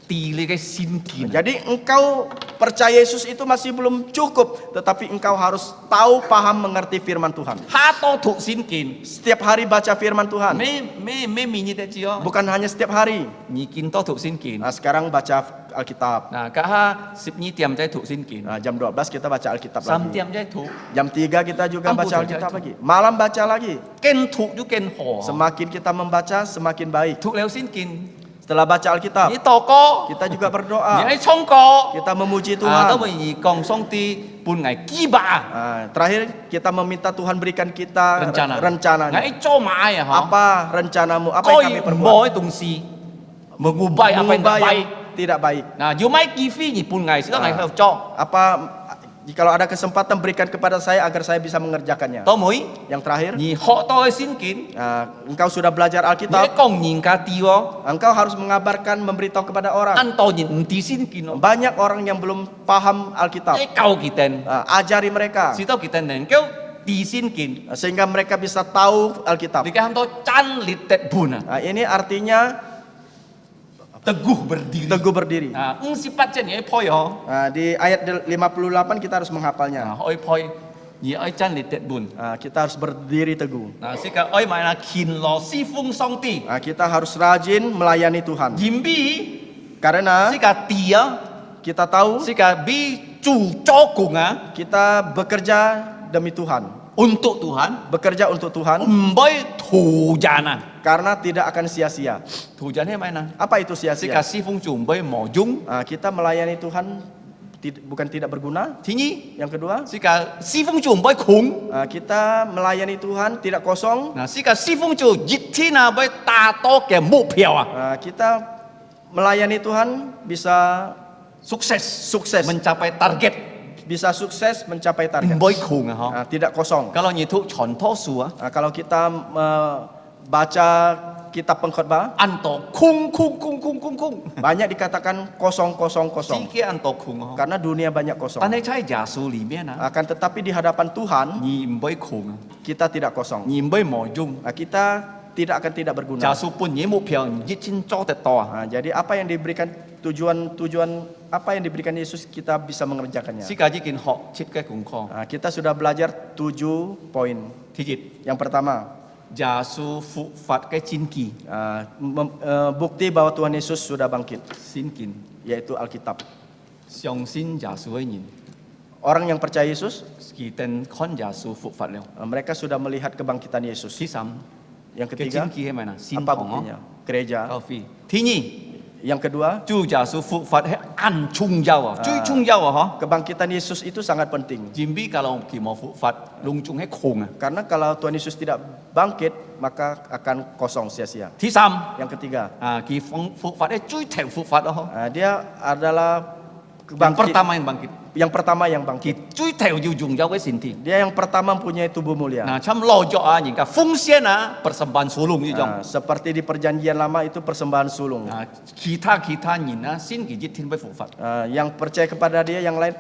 地你嘅先見。 Jadi engkau percaya Yesus itu masih belum cukup, tetapi engkau harus tahu, paham, mengerti firman Tuhan. 下多讀先見， Setiap hari baca firman Tuhan. 咩面嘢得知哦？ Bukan hanya setiap hari. 二見多讀先見。 Sekarang baca Alkitab. 嗱，家下12點再讀先見， Jam 12 kita baca Alkitab 3 lagi. 點再讀， Jam 3 kita juga Ampun, baca baca Alkitab itu. lagi. Malam baca lagi. 更讀都更好。 Semakin kita membaca, semakin baik. 讀了先見， Setelah baca Alkitab, 你禱告， kita juga 你 berdoa. 喺唱歌， Kita memuji 啊，都 Tuhan. 為而講上帝半危機吧， Terakhir kita meminta Tuhan berikan kita rencananya. rencananya. 喺做買啊，嗬， Apa rencanamu? Apa yang 該 kami perbuat? 冇東西，mengubah apa yang Mengubah tak baik. yang tidak baik. Nah, 要買機會而半危先得係去做， Apa kalau ada kesempatan berikan kepada saya agar saya bisa mengerjakannya. 都妹， Yang terakhir, 而學到先見， engkau sudah belajar 你 Alkitab, 講人家啲喎， engkau harus mengabarkan, memberitahu kepada orang. 按當然唔啲先見咯， Banyak orang yang belum paham Alkitab. 你教佢哋， Ajari mereka 使到佢哋能夠啲先見， sehingga mereka bisa tahu Alkitab. 你嘅很多真理的本啊， Ini artinya teguh berdiri。 teguh berdiri. 啊，58隻嘢配嗬， Di ayat 58 kita harus menghafalnya. 啊，愛配而愛真理的本。 Kita harus berdiri teguh. Nah, sika oi mai na kin lo si fung song ti. Kita harus rajin melayani Tuhan. Jimbi Karena sika tia kita tahu sika bi chu cho kung ah kita bekerja demi Tuhan. untuk Tuhan, Bekerja untuk Tuhan boy thu jana. karena tidak akan sia-sia. Thu jana mai na. Apa itu Sika sia-sia? si fung chu boy mo jung. Kita melayani Tuhan bukan tidak berguna. Thứ nhì, Yang kedua, sika si fung chu boy khung. kita melayani Tuhan tidak kosong. Nah, sika si fung chu jit thi na boy ta to ke mục tiêu ah. Kita melayani Tuhan bisa Sukses, sukses, mencapai target. bisa sukses mencapai target. Boy khung ah. ho. Tidak kosong. Kalau nyitu contoh su ah, Kalau kita baca kitab pengkhotbah, anto khung khung khung khung khung khung. banyak dikatakan kosong kosong kosong. Jika anto khung ho. Karena dunia banyak kosong. 但係在耶穌裏面啊， Akan tetapi di hadapan Tuhan 你唔會窮啊， kita tidak kosong. 你唔會無用。 Kita tidak耶 berguna. 穌本嘢目標唔一千做得多啊， Jadi apa yang diberikan tujuan apa yang diberikan Yesus kita bisa mengerjakannya. 世界已經學設嘅功課。 Kita sudah belajar 7 poin. 第一， Yang pertama, 耶穌復活嘅戰記， bukti bahwa Tuhan Yesus sudah bangkit, 先見 yaitu Alkitab. 相信耶穌嘅人， Orang yang percaya Yesus, 佢哋看耶穌復活了。 mereka sudah melihat kebangkitan Yesus. 第三， Yang 嘅 ketiga, 戰記係咪啊？先 apa 堂 buktinya? 哦， Gereja. 教會。第二， Yang kedua, 主耶穌復活係很重要啊，最重要啊，嗬。 kebangkitan Yesus itu sangat penting. 前邊kalau佢冇復活，隆重係窮啊。 Karena kalau Tuhan Yesus tidak bangkit, maka akan kosong sia-sia. 第三。 Yang ketiga, 啊，佢復活咧最頭復活咯， dia adalah yang bangkit, pertama yang bangkit， yang pertama yang 佢 bangkit. 最頭要用有嘅身體。 Dia yang pertama mempunyai tubuh mulia. 嗱，參落咗啊，人家奉獻啊，persembahan sulung呢種。 Seperti di perjanjian lama itu persembahan sulung. 啊，其他人啊，先佢一天會復活。 Yang percaya kepada dia, yang lain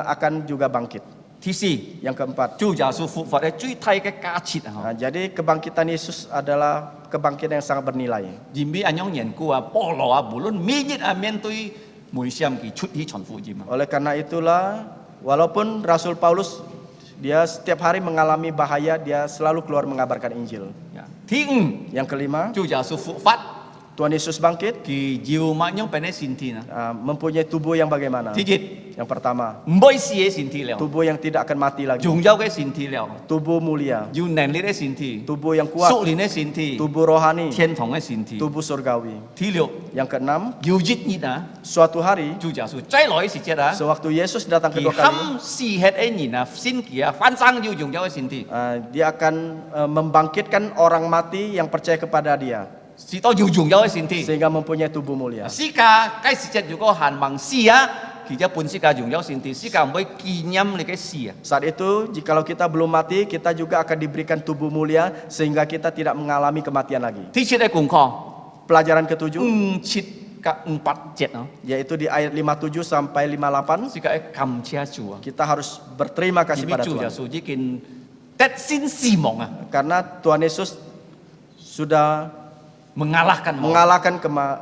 akan juga bangkit. 第四， Yang keempat, 主耶穌復活咧最大嘅價值啊， jadi kebangkitan Yesus adalah kebangkitan yang sangat bernilai. 人比安樣緣故啊，保羅啊，無論每日啊面對每項佢出去傳福音啊， Oleh karena itulah, walaupun Rasul Paulus dia setiap hari mengalami bahaya, dia selalu keluar mengabarkan Injil. 第五， Yang kelima, 主耶穌復活， Tuhan Yesus bangkit, 佢要乜樣變嘅身體啊？ mempunyai tubuh yang bagaimana? 第一， Yang pertama, 唔會死嘅身體了， tubuh yang tidak akan mati lagi, 重要嘅身體了， tubuh mulia, 有能力嘅身體， tubuh yang kuat, 屬靈嘅身體， tubuh rohani, 天堂嘅身體。 tubuh surgawi. 第六， Yang keenam, 有一日啊， suatu hari 主耶穌再來嘅時節啊， sewaktu Yesus datang 佢 kedua kali, 冚死hết嘅人啊，先佢啊翻生要用有嘅身體， dia akan membangkitkan orang mati yang percaya kepada dia 是到要用有嘅身體。 sehingga mempunyai tubuh mulia. 時間該時節如果限盲死啊，佢 kita pun sika jung yao sinti sika boy kinyam le ke sia. Saat itu, jikalau kita belum mati, kita juga akan diberikan tubuh mulia sehingga kita tidak mengalami kematian lagi. Ti chit ai kung kho. Pelajaran ketujuh, Chit ka 47 no. yaitu di ayat 57 sampai 58, Sika ai kam chia chua. kita harus berterima kasih pada Chu ya Tuhan. su ji kin tet sin si mong ah. Karena Tuhan Yesus sudah Mengalahkan maut. mengalahkan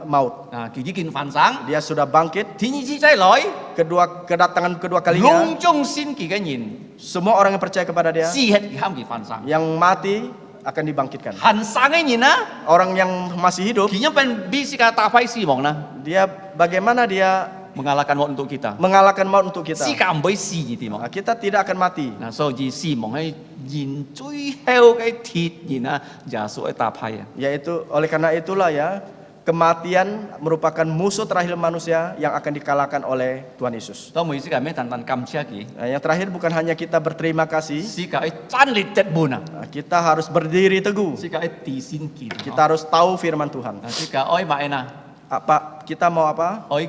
maut. Nah, ki ji kin fan sang. Dia sudah bangkit. Ti ni ji zai loi. Kedatangan kedua kalinya, Long jong sin ki ga yin. semua orang yang percaya kepada dia, Si het ki ham ki fan sang. yang mati akan dibangkitkan. Han sang ai yin na. Orang yang masih hidup, Ki nyam pen bi sika ta phai si mong na. dia bagaimana dia Mengalahkan maut untuk kita. mengalahkan maut untuk kita. Si ka amboi si ji ti mong. Kita tidak akan mati. Nah, so ji si mong ai yin cui heo kai thit yin na ja su ai ta phai. Yaitu oleh karena itulah ya, kematian merupakan musuh terakhir manusia yang akan dikalahkan oleh Tuhan Yesus. To mui sika me tan tan kam chia ki. Nah, yang terakhir bukan hanya kita berterima kasih, Sika ai chan lit tet buna. kita harus berdiri teguh. Sika ai ti sin ki. Kita harus tahu firman Tuhan. Nah, sika oi ma ena. Apa kita mau apa? Oi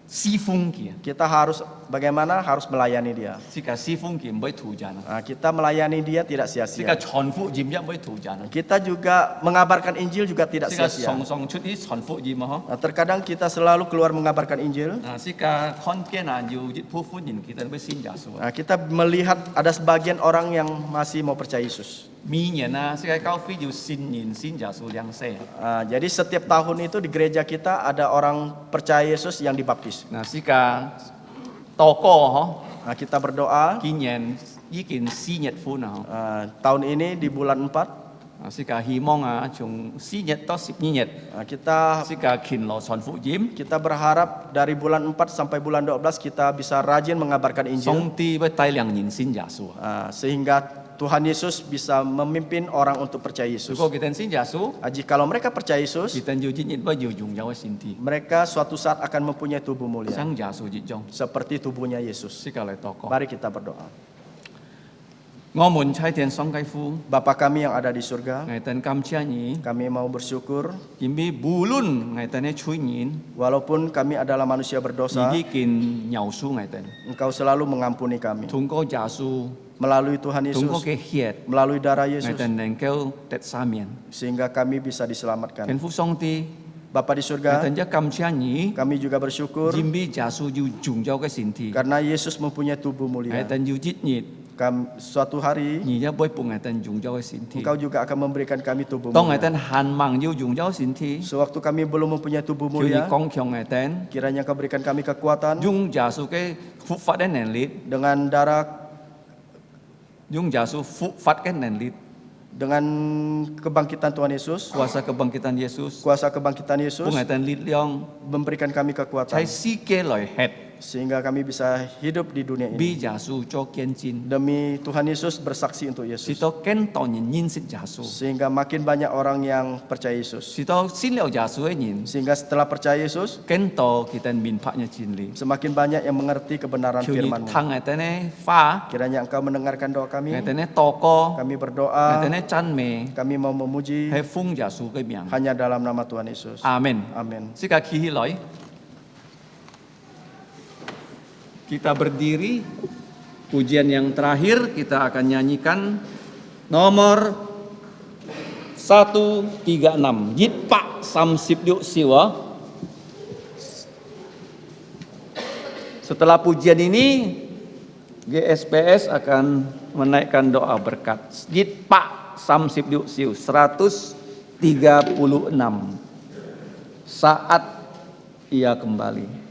si fung ki. Kita harus bagaimana? Harus melayani dia. Sika si fung ki mboi tu jana. Nah, kita melayani dia tidak Sika sia-sia. chon fu jim ya mboi tu jana. Kita juga mengabarkan Injil juga tidak Sika sia-sia. song song chut ni chon fu jim ho. Nah, terkadang kita selalu keluar mengabarkan Injil. Nah, sika kon ke na yu jit pu fu yin kita mboi sin ja su. Nah, kita melihat ada sebagian orang yang masih mau percaya Yesus. Mi nian na sika kau fi yu sin yin sin ja su liang se. Nah, jadi setiap tahun itu di gereja kita ada orang percaya Yesus yang dibaptis. Nah, sika toko ho. Nah, kita berdoa. Ki nian yikin si nyet fu na ho. Tahun ini di bulan 4, Nah, sika hi mong chung si nyet to sip ni nyet. kita Sika kin lo chon fu jim. kita berharap dari bulan 4 sampai bulan 12 kita bisa rajin mengabarkan Injil. Song ti bei tai liang yin sin ja su. Sehingga Tuhan Yesus bisa memimpin orang untuk percaya Yesus. Suko kita sin ja su. Jikalau mereka percaya Yesus, Kita yu jin yit ba yu jung jawa sin ti. mereka suatu saat akan mempunyai tubuh mulia Sang ja su jit jong. seperti tubuhnya Yesus. Sika le toko. Mari kita berdoa. Ngomun chai tian song kai fu. Bapa kami yang ada di surga, Ngai tan kam chia ni. kami mau bersyukur Kimbi bulun ngai tan e chui nin. walaupun kami adalah manusia berdosa, Gigi kin nyau su ngai tan. Engkau selalu mengampuni kami. Tung ko ja su. Melalui Tuhan Tung ko Yesus, ke hiet. melalui darah Ngai Yesus, tan neng keu tet samian. sehingga kami bisa Ken diselamatkan. fu song ti. Bapa di Ngai surga, tan ja kam chia ni. kami juga bersyukur Jimbi ja su yu jung jawa ke sin ti. karena Yesus mempunyai tubuh Ngai mulia. tan yu jit nyit. Suatu hari Ni ja boy pung ngai tan jung jawa ke sin ti. Engkau juga akan memberikan kami tubuh Tong ngai mulia. tan han mang yu jung jawa sin ti. Sewaktu kami belum mempunyai tubuh Kiu ni mulia, kong kyong ngai tan. kiranya Engkau berikan kami kekuatan Jung ja su ke fu fat den nen lit. dengan darah, Jung ja su fu fat ken nen lit. dengan kebangkitan Tuhan Yesus, Kuasa kebangkitan Yesus. kuasa kebangkitan Yesus Pung ngai tan lit liang. memberikan kami Chai kekuatan si ke loi het. sehingga kami bisa hidup di dunia ini. Bi ja su cho kien chin. Demi Tuhan Yesus bersaksi untuk Yesus, Sito ken to nyin nyin sit ja su. sehingga makin banyak orang yang percaya Yesus. Sito sin liao ja su e nyin. Sehingga setelah percaya Yesus, Ken to kita min pak nya chin li. semakin banyak yang mengerti kebenaran Kiu ni firman-Mu. tang ngai tan e fa. Kiranya Engkau mendengarkan doa kami. Ngai tan e toko. Kami Ngai berdoa, tan e chan me. kami mau memuji He fung ja su ke miang. hanya dalam nama Tuhan Yesus. Amin. Amin. Sika ki hi loi. Kita berdiri. Pujian yang terakhir kita akan nyanyikan nomor 136. Yit pak sam sip liu siwa. Setelah pujian ini GSPS akan menaikkan doa berkat. Yit pak sam sip liu siu 136. Saat ia kembali.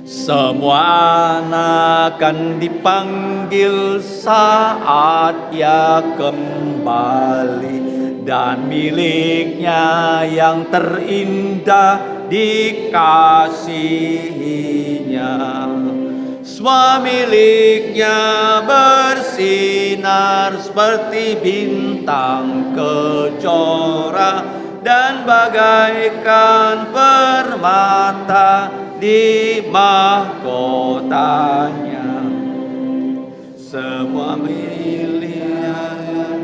Semua anak akan dipanggil saat ia kembali, dan miliknya yang terindah dikasihinya. Semua miliknya bersinar seperti bintang kejora, dan bagaikan permata di mahkotanya. Semua miliknya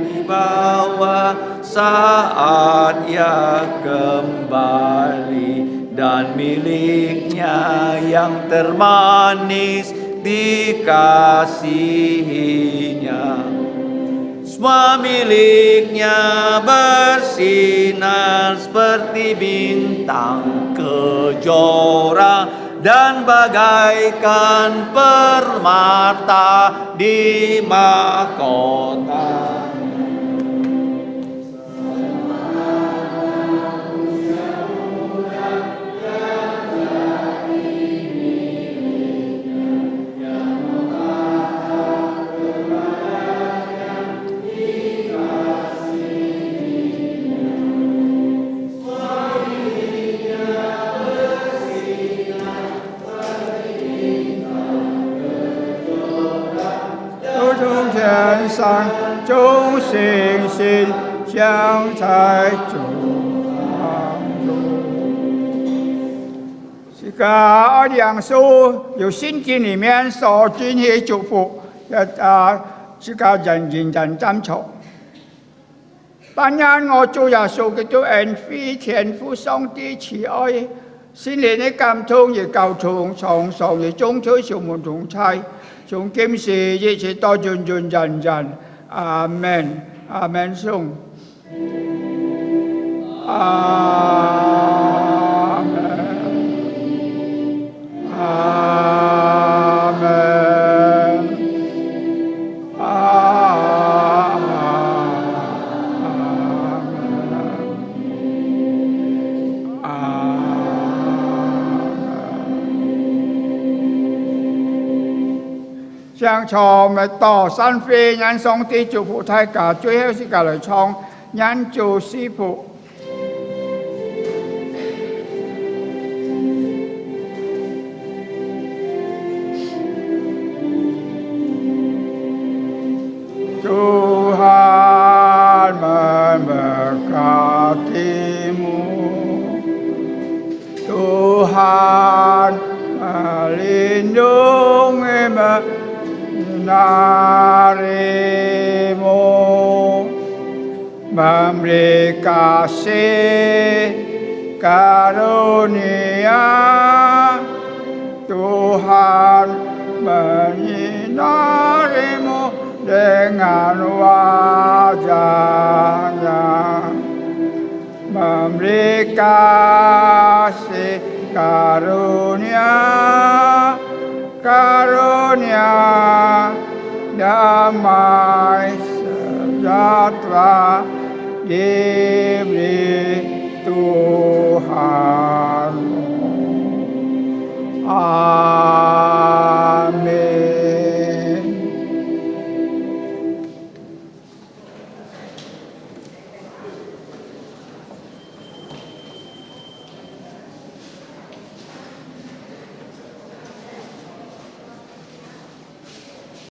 dibawa saat ia kembali, dan miliknya yang termanis dikasihinya. Semua miliknya bersinar seperti bintang kejora, dan bagaikan permata di mahkota.这个2书有圣经里面所准许祝福这个人人争取。当然，我主耶穌基督恩惠天父上帝慈愛，聖靈的感動也交通常常也中催小門同在，從今時一直到永永遠遠。阿門。阿門。頌。阿門。阿門。想從到三飛人上帝祝福大家，最後是個來唱人做師傅。Tuhan memberkatimu, Tuhan melindungi menarimu, memberi kasih karunia, Tuhan menyinarimu dengan wajahnya, memberi kasih karunia, damai sejahtera diberi Tuhan. Amin.